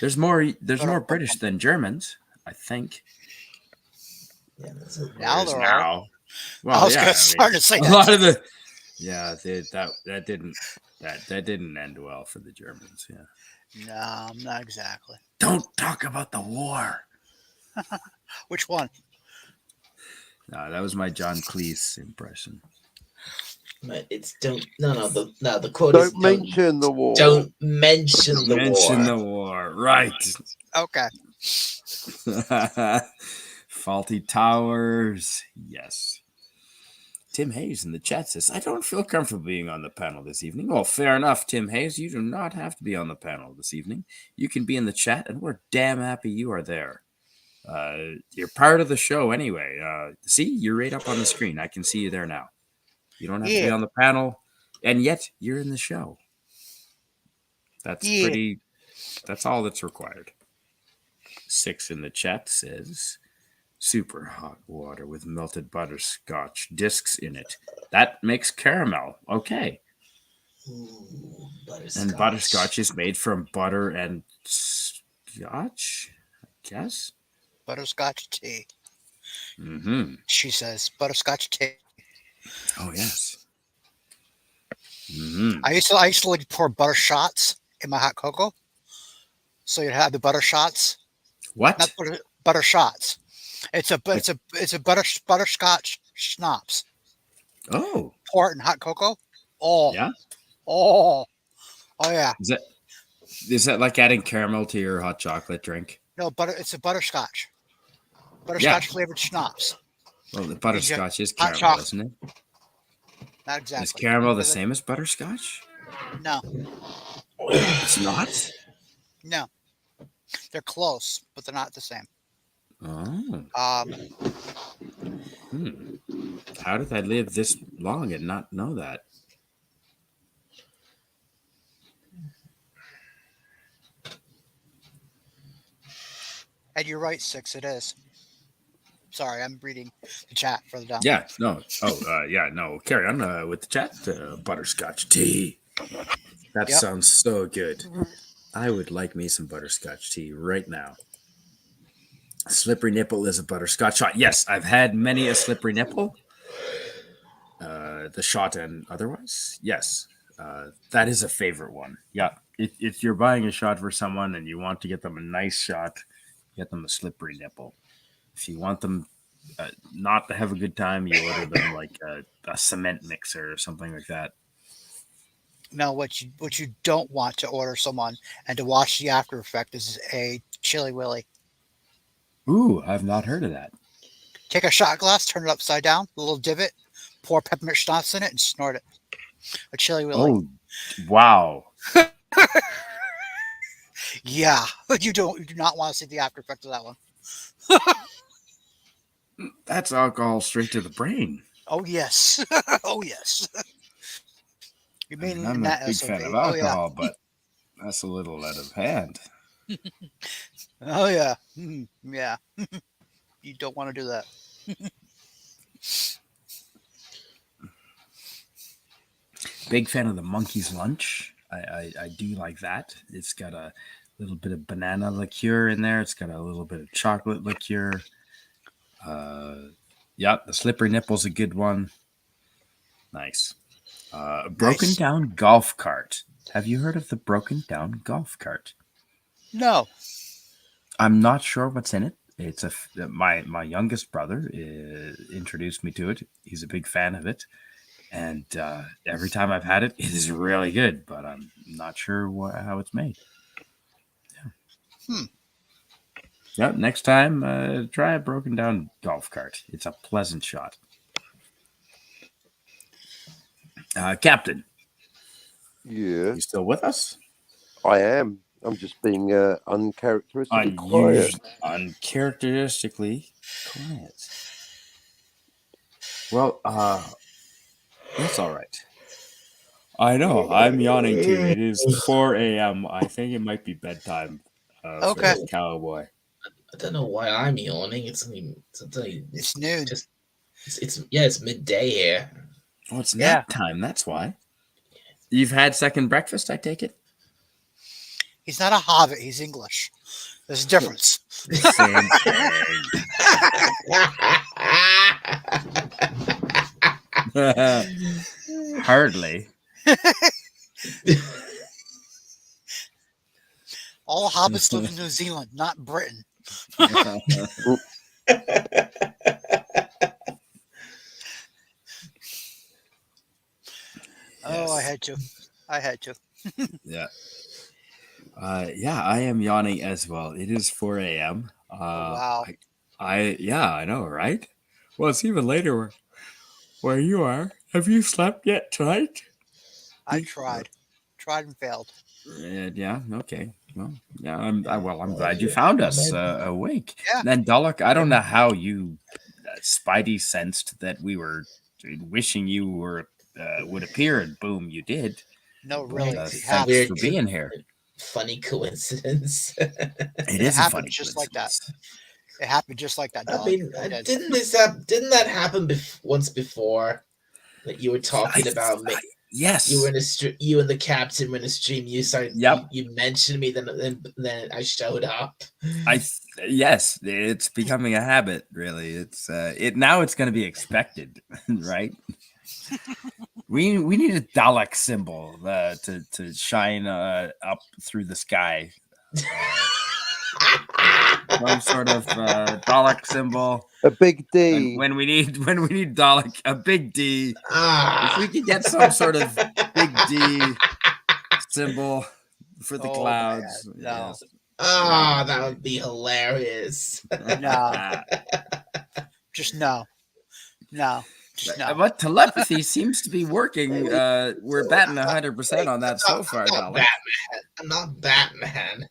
There's more British than Germans, I think. Yeah, Now there now. are. Well, I was going to start to say a that. lot of the. Yeah, that didn't end well for the Germans. Yeah. No, not exactly. Don't talk about the war. Which one? No, that was my John Cleese impression. It's the quote Don't is mention the war. Don't mention the war. Mention the war, right? Okay. Faulty Towers, yes. Tim Hayes in the chat says, I don't feel comfortable being on the panel this evening. Well, fair enough, Tim Hayes. You do not have to be on the panel this evening. You can be in the chat, and we're damn happy you are there. You're part of the show anyway. See, you're right up on the screen. I can see you there now. You don't have to be on the panel, and yet you're in the show. That's that's all that's required. 6 in the chat says, super hot water with melted butterscotch discs in it. That makes caramel. Okay. Ooh, and butterscotch is made from butter and scotch, I guess. Butterscotch tea. Mm-hmm. She says butterscotch tea. Oh, yes. Mm-hmm. I used to like pour butter shots in my hot cocoa. So you'd have the butter shots. What? Not butter shots. It's a butterscotch schnapps. Oh. Pour it in hot cocoa. Oh. Yeah. Oh. Oh yeah. Is that like adding caramel to your hot chocolate drink? No, it's a butterscotch. Butterscotch flavored schnapps. Well, the butterscotch is caramel, isn't it? Not exactly. Is caramel the same as butterscotch? No. It's not? No. They're close, but they're not the same. Oh. How did I live this long and not know that? And you're right, 6, it is. Sorry, I'm reading the chat further down. Yeah, no. Oh, yeah, no. Carry on with the chat. Butterscotch tea. That sounds so good. I would like me some butterscotch tea right now. Slippery nipple is a butterscotch shot. Yes, I've had many a slippery nipple. The shot and otherwise. Yes, that is a favorite one. Yeah, if you're buying a shot for someone and you want to get them a nice shot, get them a slippery nipple. If you want them not to have a good time, you order them like a cement mixer or something like that. No, what you don't want to order someone and to watch the after effect is a Chili Willy. Ooh, I've not heard of that. Take a shot glass, turn it upside down, a little divot, pour peppermint schnapps in it, and snort it. A Chili Willy. Oh, wow. Yeah, you do not want to see the after effect of that one. That's alcohol straight to the brain. Oh yes, oh yes. You mean I'm a big fan of alcohol, but that's a little out of hand. Oh yeah, yeah. You don't want to do that. Big fan of the Monkey's Lunch. I do like that. It's got a little bit of banana liqueur in there. It's got a little bit of chocolate liqueur. Yeah, the slippery nipple's a good one. Nice. Broken down golf cart. Have you heard of the broken down golf cart? No. I'm not sure what's in it. It's my youngest brother introduced me to it. He's a big fan of it, and every time I've had it, it is really good. But I'm not sure how it's made. Hmm. Yeah, next time, try a broken down golf cart. It's a pleasant shot. Captain, Yeah, you still with us? I am. I'm just being uncharacteristically quiet. Uncharacteristically quiet. Well, that's all right. I know. I'm yawning too. It is 4 a.m. I think it might be bedtime for Okay. this cowboy. I don't know why I'm yawning. It's only It's noon. just it's midday here. Oh, it's Yeah. nap time. That's why. You've had second breakfast, I take it? He's not a hobbit. He's English. There's a difference. Same thing. Hardly. All hobbits live in New Zealand, not Britain. Oh, I had to. Yeah. Yeah, I am yawning as well. It is 4 a.m. Wow. I know, right? Well, it's even later where you are. Have you slept yet tonight? I tried and failed. Yeah. Okay. Well, yeah. I'm glad you found us awake. Yeah. And Dalek, I don't know how you Spidey sensed that we were wishing you would appear, and boom, you did. No, really. Thanks for being here. Funny coincidence. It is a funny just like that. coincidence. It happened just like that. I mean, didn't that happen once before? That you were talking about me. Yes, you were in a you and the captain were in a stream. You started. Yep. You mentioned me, then I showed up. Yes, it's becoming a habit. Really, it's now it's going to be expected, right? We need a Dalek symbol to shine up through the sky. Some sort of Dalek symbol. A big D. And when we need Dalek, a big D. If we could get some sort of big D symbol for the clouds. No. Yes. That would be hilarious. No. Just no. No. Just no. But telepathy seems to be working. We're batting 100% on that so far, Dalek. I'm not Batman.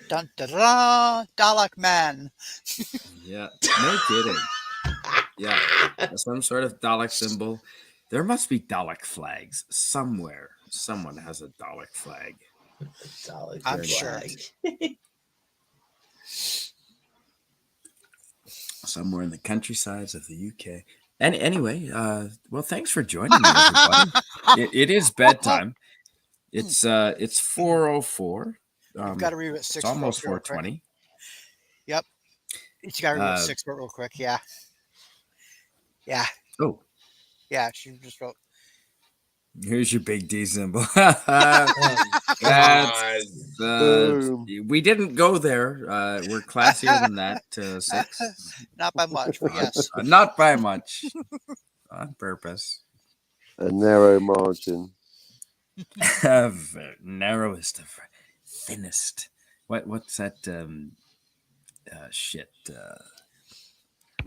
Dun, da, da, Dalek man. Yeah, no kidding. Yeah, some sort of Dalek symbol. There must be Dalek flags somewhere. Someone has a Dalek flag. Dalek I'm flag. sure. Somewhere in the countrysides of the UK. And anyway, well, thanks for joining me, everybody. It is bedtime. It's 4:04. You've got to read it 6. It's almost 4:20. Yep. You got to read it 6 real quick. Yeah. Yeah. Oh. Yeah. She just wrote. Here's your big D symbol. We didn't go there. We're classier than that. 6. Not by much, but yes. Not by much. On purpose. A narrow margin. Narrowest of thinnest. What's that? Shit.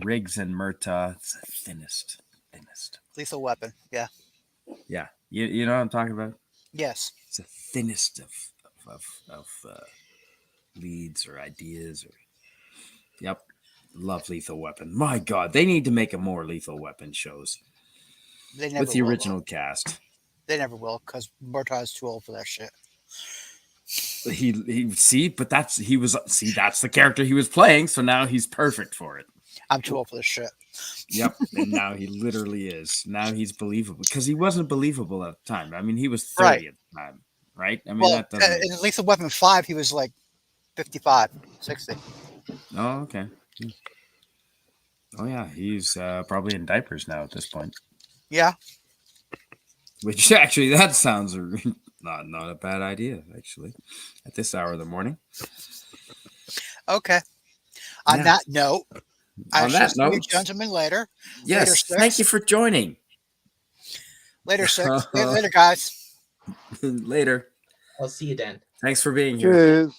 Riggs and Murtaugh. It's the thinnest. Lethal Weapon. Yeah. Yeah. You know what I'm talking about? Yes. It's the thinnest of leads or ideas. Yep. Love Lethal Weapon. My God, they need to make a more Lethal Weapon shows. They never with the will, original cast. They never will because Murtaugh is too old for that shit. That's the character he was playing, so now he's perfect for it. I'm too old for this shit. Yep, and now he literally is. Now he's believable because he wasn't believable at the time. I mean, he was 30 at the time, right? I mean, that doesn't. In Lethal Weapon 5, he was like 55, 60. Oh, okay. Oh yeah, he's probably in diapers now at this point. Yeah. Which actually, that sounds not a bad idea. Actually, at this hour of the morning. Okay. On Yeah. that note, I On shall that see you note, gentlemen later. yes, Later, thank Six. you for joining. Later, Six. Later, guys. Later. I'll see you then. Thanks for being here. Cheers.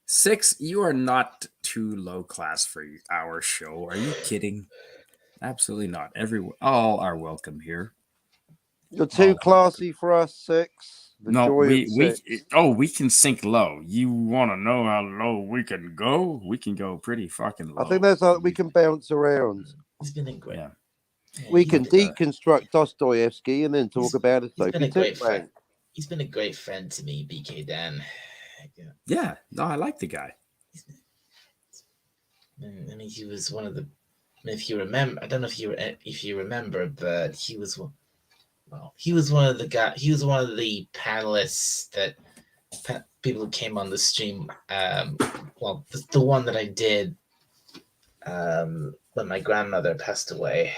Six, you are not too low class for our show. Are you kidding? Absolutely not. All are welcome here. You're too Oh. classy for us, Six. The No, joy of Six. we can sink low. You want to know how low we can go? We can go pretty fucking low. I think that's like we can bounce around. He's been a great. Yeah. We can deconstruct Dostoevsky and then talk about a Sophie Titbank. He's been a great friend to me, BK Dan. Yeah, no, I like the guy. I mean, he was one of the. If you remember, I don't know if you remember, but he was. Well, he was one of the guy. He was one of the panelists that people who came on the stream. Well, the one that I did when my grandmother passed away.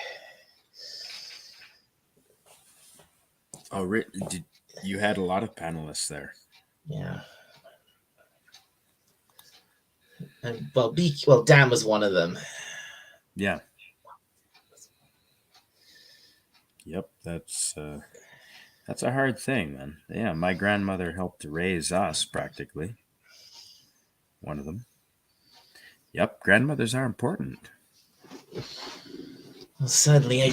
Oh, you had a lot of panelists there? Yeah. And Dan was one of them. Yeah. Yep, that's a hard thing, man. Yeah, my grandmother helped to raise us practically. One of them. Yep, grandmothers are important. Well, sadly, I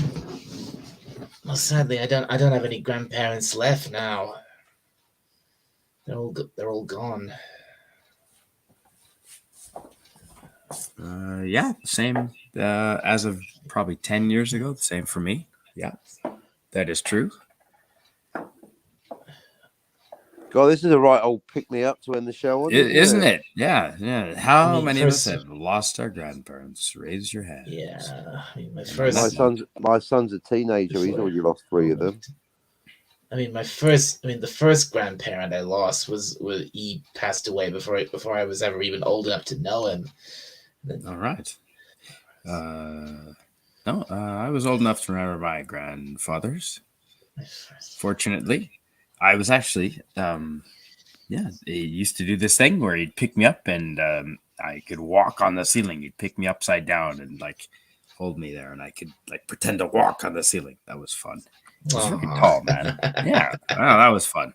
don't have any grandparents left now. They're all gone. Yeah, same as of probably 10 years ago. The same for me. Yeah, that is true. God, this is a right old pick-me-up to end the show on, isn't it? Yeah. How many of us have lost our grandparents? Raise your hand. Yeah, I mean, my son's a teenager. He's already lost 3 of them. I mean, the first grandparent I lost was he passed away before I was ever even old enough to know him. All right. No, I was old enough to remember my grandfathers. Fortunately, I was actually, he used to do this thing where he'd pick me up and I could walk on the ceiling. He'd pick me upside down and like hold me there, and I could like pretend to walk on the ceiling. That was fun. It was very tall, man. Yeah, that was fun.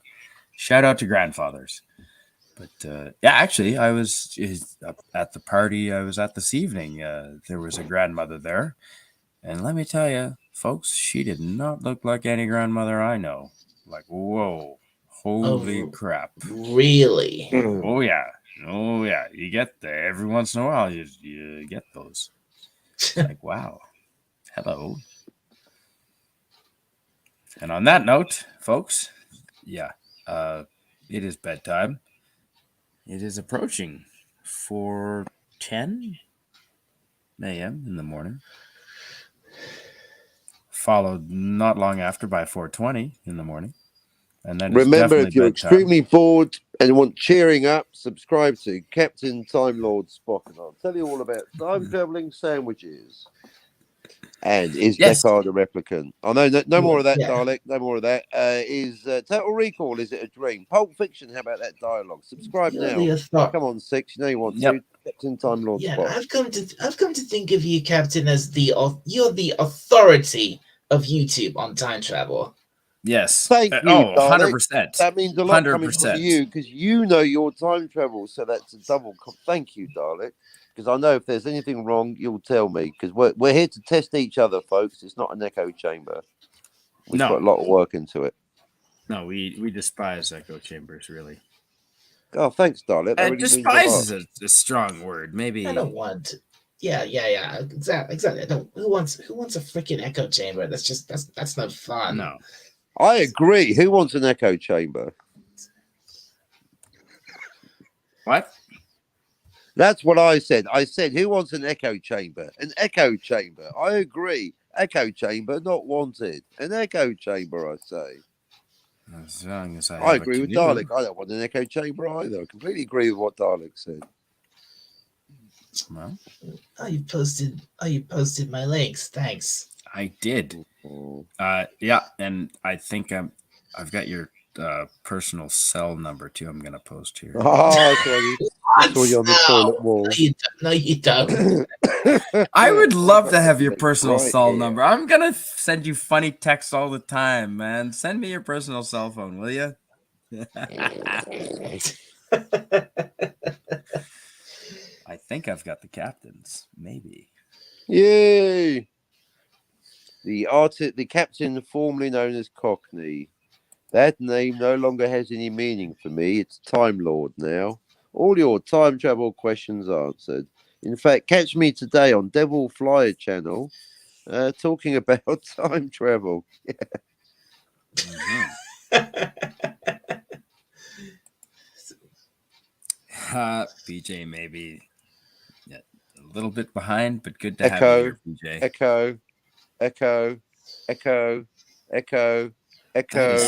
Shout out to grandfathers. But actually, I was at the party I was at this evening. There was a grandmother there. And let me tell you, folks, she did not look like any grandmother I know. Like, whoa, holy crap. Really? Oh, yeah. You get there every once in a while. You get those. It's like, wow. Hello. And on that note, folks, it is bedtime. It is approaching 4:10 a.m. in the morning. Followed not long after by 4:20 in the morning. And then remember, if you're extremely bored and want cheering up, subscribe to Captain Time Lord Spock, and I'll tell you all about time traveling sandwiches. And is Deckard a replicant? Oh, no more of that, Dalek. No more of that. Is Total Recall, is it a dream? Pulp Fiction, how about that dialogue? Subscribe now. Come on, Six. You know you want to. Captain Time Lord Spock. I've come to think of you, Captain, as you're the authority of YouTube on time travel. Yes. Thank you, 100%. That means a lot coming from you, because you know your time travel. So that's a double. Thank you, Dalek. Because I know if there's anything wrong, you'll tell me. Because we're here to test each other, folks. It's not an echo chamber. We've got a lot of work into it. No, we despise echo chambers, really. Oh, thanks, Dalek. Despise is a strong word. Maybe I don't want. Yeah. Exactly. Who wants a freaking echo chamber? That's no fun. No. I agree. Who wants an echo chamber? What? That's what I said. I said, who wants an echo chamber? An echo chamber. I agree. Echo chamber, not wanted. An echo chamber, I say. As long as I agree with Dalek. I don't want an echo chamber either. I completely agree with what Dalek said. Well, you posted my links. Thanks. I did. And I think I've got your personal cell number too. I'm gonna post here. Oh, it's already on the toilet wall. No, you don't. I would love to have your It's personal right cell here. number. I'm gonna send you funny texts all the time, man. Send me your personal cell phone, will you? I think I've got the captains. Maybe. Yay! The captain, formerly known as Cockney. That name no longer has any meaning for me. It's Time Lord now. All your time travel questions answered. In fact, catch me today on Devil Flyer channel, talking about time travel. BJ maybe a little bit behind, but good to have Echo, you here, BJ. echo, echo, echo, echo, echo,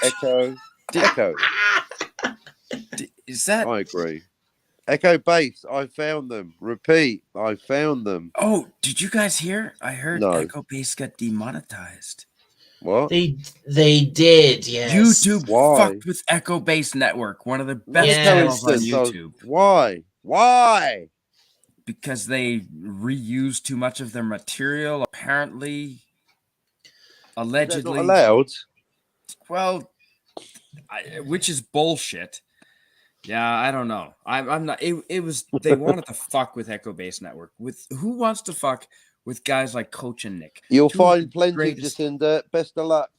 echo, echo. Is that? I agree. Echo Base, I found them. Repeat, I found them. Oh, did you guys hear? I heard No. Echo Base got demonetized. What? They did, yes. YouTube Why? fucked with Echo Base Network, one of the best Yes. channels on Coincidence. YouTube. Why? Why? Because they reused too much of their material, apparently. Allegedly. Is that not allowed? Well, which is bullshit. Yeah, I don't know. I'm not. It was they wanted to fuck with Echo Base Network. With who wants to fuck with guys like Coach and Nick? You'll Two of find the plenty, greatest- Jacinda. Best of luck.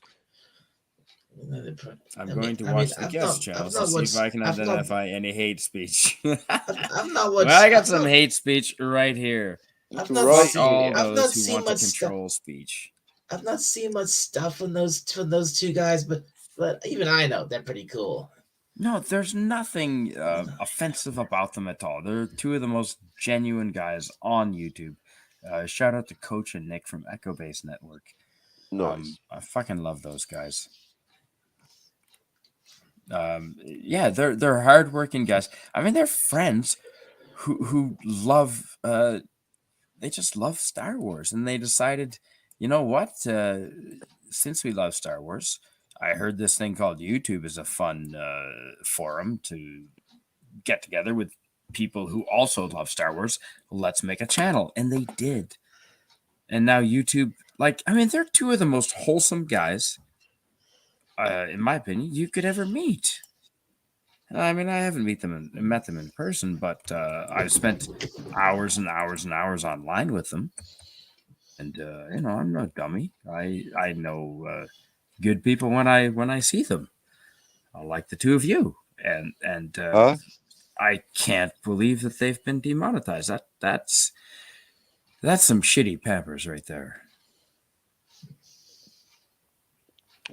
I'm going to watch the guest channels to see if I can identify any hate speech. I've not watched. Well, I got some hate speech right here. I've not Right seen, All I've not those who seen want to much stuff. control speech. I've not seen much stuff from those two guys, but even I know they're pretty cool. No, there's nothing offensive about them at all. They're two of the most genuine guys on YouTube. Shout out to Coach and Nick from Echo Base Network. Nice. I fucking love those guys. Yeah, they're hardworking guys. I mean, they're friends who love they just love Star Wars, and they decided, you know what? Since we love Star Wars, I heard this thing called YouTube is a fun forum to get together with people who also love Star Wars. Let's make a channel, and they did. And now YouTube, they're two of the most wholesome guys, in my opinion, you could ever meet. I mean, I haven't met them in person, but I've spent hours and hours and hours online with them. And I'm no dummy. I know good people when I see them. Like the two of you, and I can't believe that they've been demonetized. That's some shitty Pampers right there.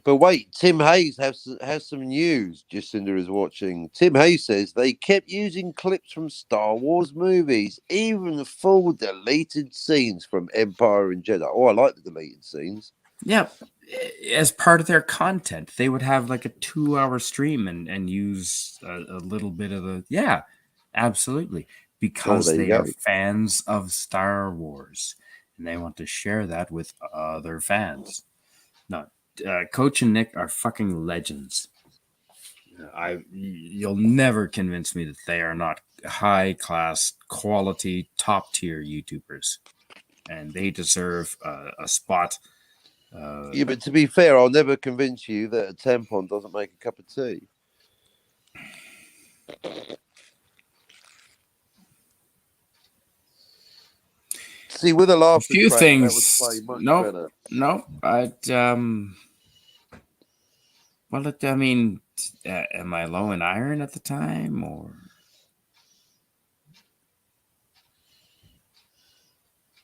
But wait, Tim Hayes has some news. Jacinda is watching. Tim Hayes says they kept using clips from Star Wars movies, even full deleted scenes from Empire and Jedi. Oh, I like the deleted scenes. Yeah, as part of their content, they would have like a 2-hour stream and use a little bit of the absolutely, because they are fans of Star Wars and they want to share that with other fans. No. Coach and Nick are fucking legends. You'll never convince me that they are not high class, quality, top tier YouTubers, and they deserve a spot. Yeah, but to be fair, I'll never convince you that a tampon doesn't make a cup of tea. See, with a laugh, few track, things. That would play much better. No, well, I mean, am I low in iron at the time, or?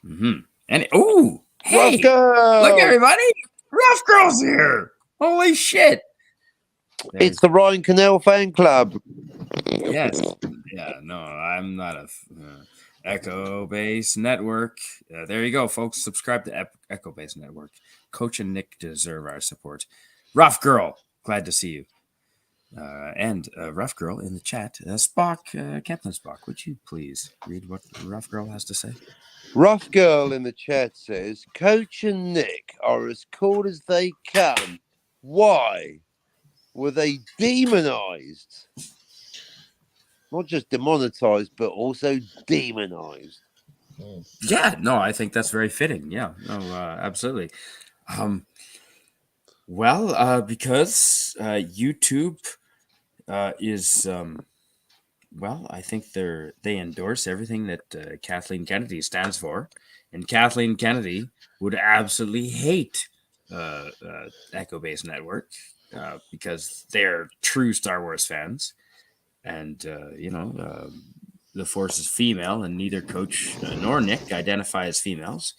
Mm-hmm. And hey, look, everybody, Rough Girl's here! Holy shit! It's the Ryan Cannell fan club. Yes. Yeah. No, I'm not a Echo Base Network. There you go, folks. Subscribe to Echo Base Network. Coach and Nick deserve our support. Rough Girl, glad to see you. And Rough Girl in the chat. Spock, Captain Spock, would you please read what Rough Girl has to say? Rough Girl in the chat says, Coach and Nick are as cool as they come. Why? were they demonized? Not just demonetized, but also demonized. Yeah, no, I think that's very fitting. Yeah, no, absolutely. Because YouTube is well, I think they endorse everything that Kathleen Kennedy stands for, and Kathleen Kennedy would absolutely hate Echo Base Network because they're true Star Wars fans, and the Force is female, and neither Coach nor Nick identify as females.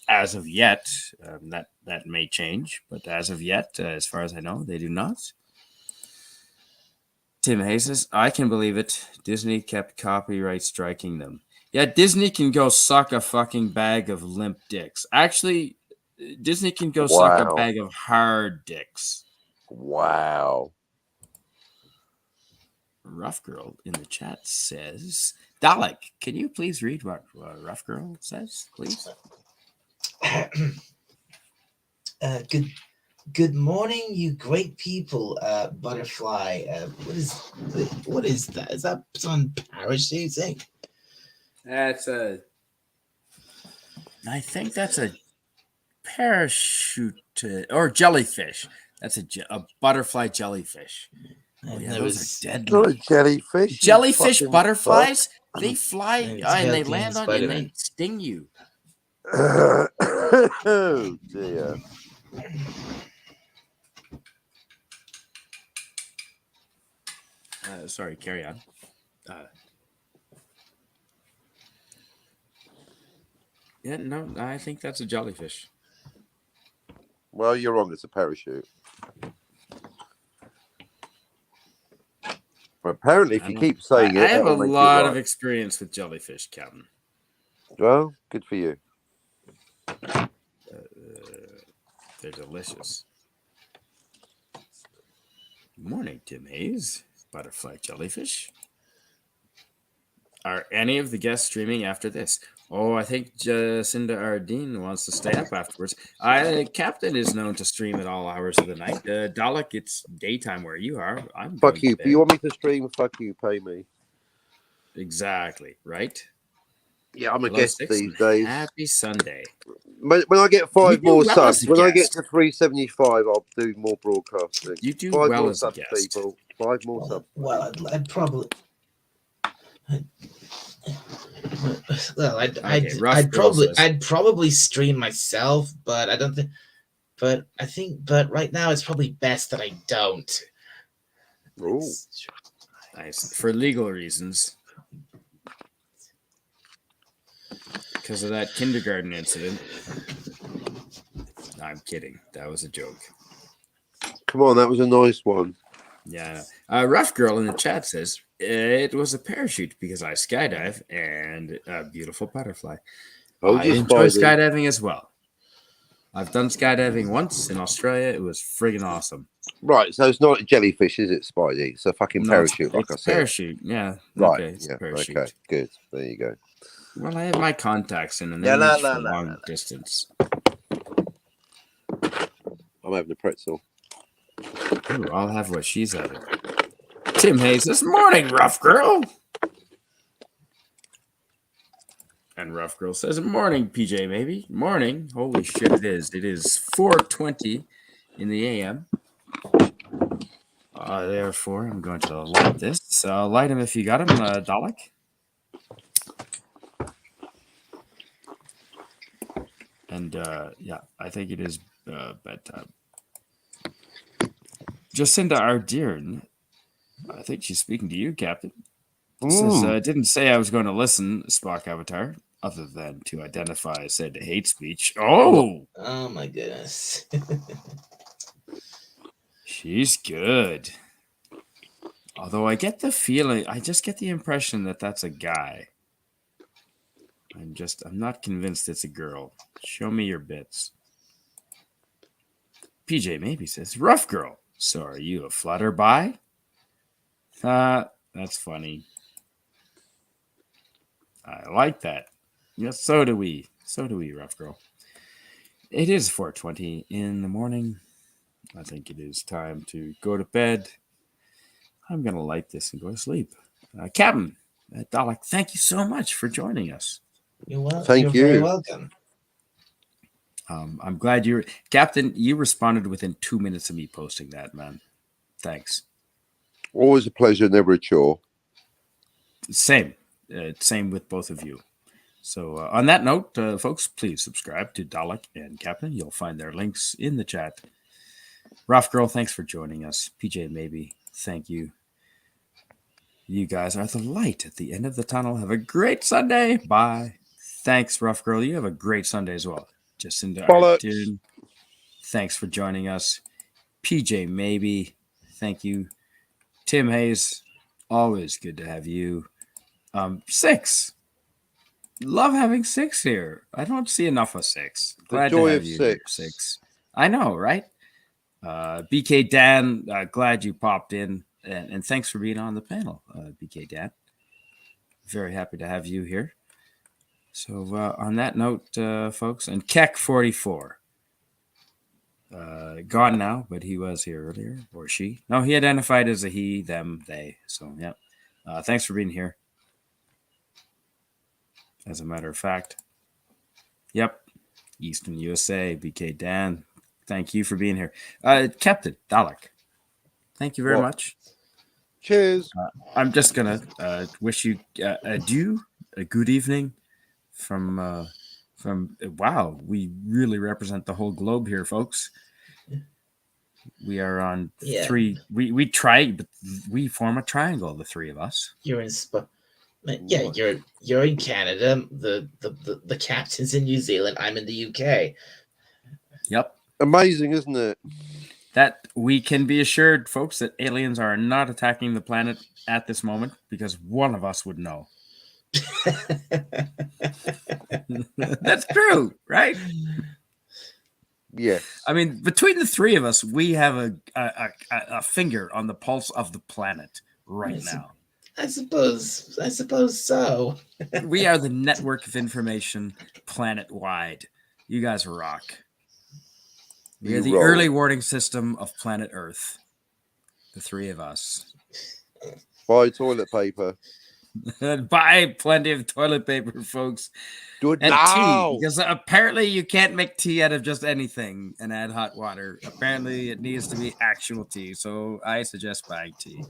As of yet, that may change, but as of yet, as far as I know, they do not. Tim Hayes says, I can believe it. Disney kept copyright striking them. Yeah, Disney can go suck a fucking bag of limp dicks. Actually, Disney can go suck a bag of hard dicks. Wow. Rough Girl in the chat says, Dalek, can you please read what Rough Girl says, please? Good morning, you great people, Butterfly. What is that? Is that some parachuting? I think that's a parachute or jellyfish. That's a butterfly jellyfish. Oh, yeah, those are deadly. Not a jellyfish. Jellyfish butterflies, they fly and they land on you and they sting you. Oh, dear. Sorry, carry on. Yeah, no, I think that's a jellyfish. Well, you're wrong. It's a parachute. But apparently, if you keep saying it, I have a lot of experience with jellyfish, Captain. Well, good for you. They're delicious. Good morning, Tim Hayes. Butterfly jellyfish. Are any of the guests streaming after this? Oh, I think Jacinda Ardeen wants to stay up afterwards. Captain is known to stream at all hours of the night. Dalek, it's daytime where you are. Fuck you. If you want me to stream, fuck you, pay me. Exactly, right? Yeah, I'm a guest these days. Happy Sunday. When I get 5 more subs, when I get to 375, I'll do more broadcasting. You do 5 well more as subs, a guest. people. 5 more subs. Well, I'd probably. Well, I'd probably stream myself, but I don't think. But right now it's probably best that I don't. Ooh. Nice. For legal reasons. Because of that kindergarten incident. No, I'm kidding. That was a joke. Come on, that was a nice one. Yeah. Rough Girl in the chat says, it was a parachute because I skydive and a beautiful butterfly. I enjoy skydiving as well. I've done skydiving once in Australia. It was friggin' awesome. Right, so it's not a jellyfish, is it, Spidey? It's a fucking parachute, like I said. Parachute, yeah. Right, okay, it's yeah, a parachute. okay, good. There you go. Well, I have my contacts in, and they're long distance. I'm having a pretzel. Ooh, I'll have what she's having. Tim Hayes this morning, Rough Girl. And Rough Girl says, morning, PJ, maybe. Morning. Holy shit, it is. It is 4:20 in the a.m. Therefore, I'm going to light this. So light him if you got him, Dalek. And, yeah, I think it is bedtime. Jacinda Ardern, I think she's speaking to you, Captain. Says, didn't say I was going to listen, Spock Avatar, other than to identify said hate speech. Oh! Oh, my goodness. She's good. Although I get the feeling, I just get the impression that that's a guy. I'm not convinced it's a girl. Show me your bits. PJ maybe says, Rough Girl. So are you a flutterby? That's funny. I like that. Yes, so do we. So do we, Rough Girl. It is 4:20 in the morning. I think it is time to go to bed. I'm going to light this and go to sleep. Captain Dalek, thank you so much for joining us. You're welcome. Thank You're very you. welcome. I'm glad Captain, you responded within 2 minutes of me posting that, man. Thanks. Always a pleasure, never a chore. Same with both of you. So on that note, folks, please subscribe to Dalek and Captain. You'll find their links in the chat. Rough Girl, thanks for joining us. PJ Maybe, thank you. You guys are the light at the end of the tunnel. Have a great Sunday. Bye. Thanks, Rough Girl. You have a great Sunday as well. Jacinda, dude, thanks for joining us. PJ Maybe, thank you. Tim Hayes, always good to have you. Six. Love having Six here. I don't see enough of Six. Glad the joy to have of you Six. Here, Six. I know, right? BK Dan, glad you popped in. And thanks for being on the panel, BK Dan. Very happy to have you here. So on that note, folks, and Keck44. Gone now, but he was here earlier, or she. No, he identified as a he, them, they. So, yeah. Thanks for being here. As a matter of fact. Yep. Eastern USA, BK Dan. Thank you for being here. Captain Dalek. Thank you very much. Cheers. I'm just going to wish you a good evening from wow, we really represent the whole globe here, folks. We are on three. We try, but we form a triangle, the three of us. You're in you're in Canada. The captain's in New Zealand. I'm in the UK. Yep. Amazing, isn't it? That we can be assured, folks, that aliens are not attacking the planet at this moment because one of us would know. That's true, right? Yeah. I mean, between the three of us, we have a finger on the pulse of the planet right now. I suppose so. We are the network of information planet-wide. You guys rock. We are the early warning system of planet Earth. The three of us. Buy toilet paper. Buy plenty of toilet paper, folks. Do it and now. Tea, because apparently you can't make tea out of just anything and add hot water. Apparently it needs to be actual tea, so I suggest buying tea.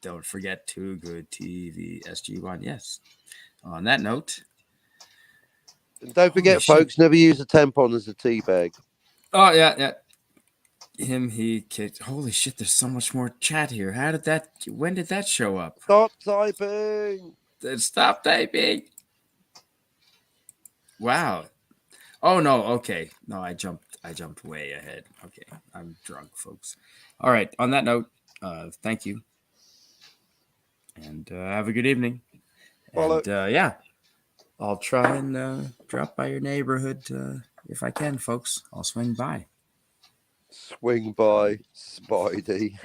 Don't forget Too Good TV SG1. Yes. On that note. And don't forget, folks, never use a tampon as a tea bag. Oh, yeah. Him, he, kicked. Holy shit, there's so much more chat here. When did that show up? Stop typing. Stop typing. Wow. Oh, no. Okay. No, I jumped way ahead. Okay. I'm drunk, folks. All right. On that note, thank you. And have a good evening. And yeah, I'll try and drop by your neighborhood if I can, folks. I'll swing by. Swing by, Spidey.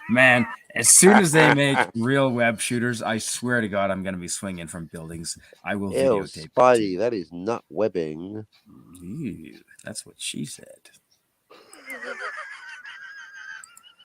Man, as soon as they make real web shooters, I swear to God, I'm going to be swinging from buildings. I will videotape. Spidey, that is nut webbing. Ew, that's what she said.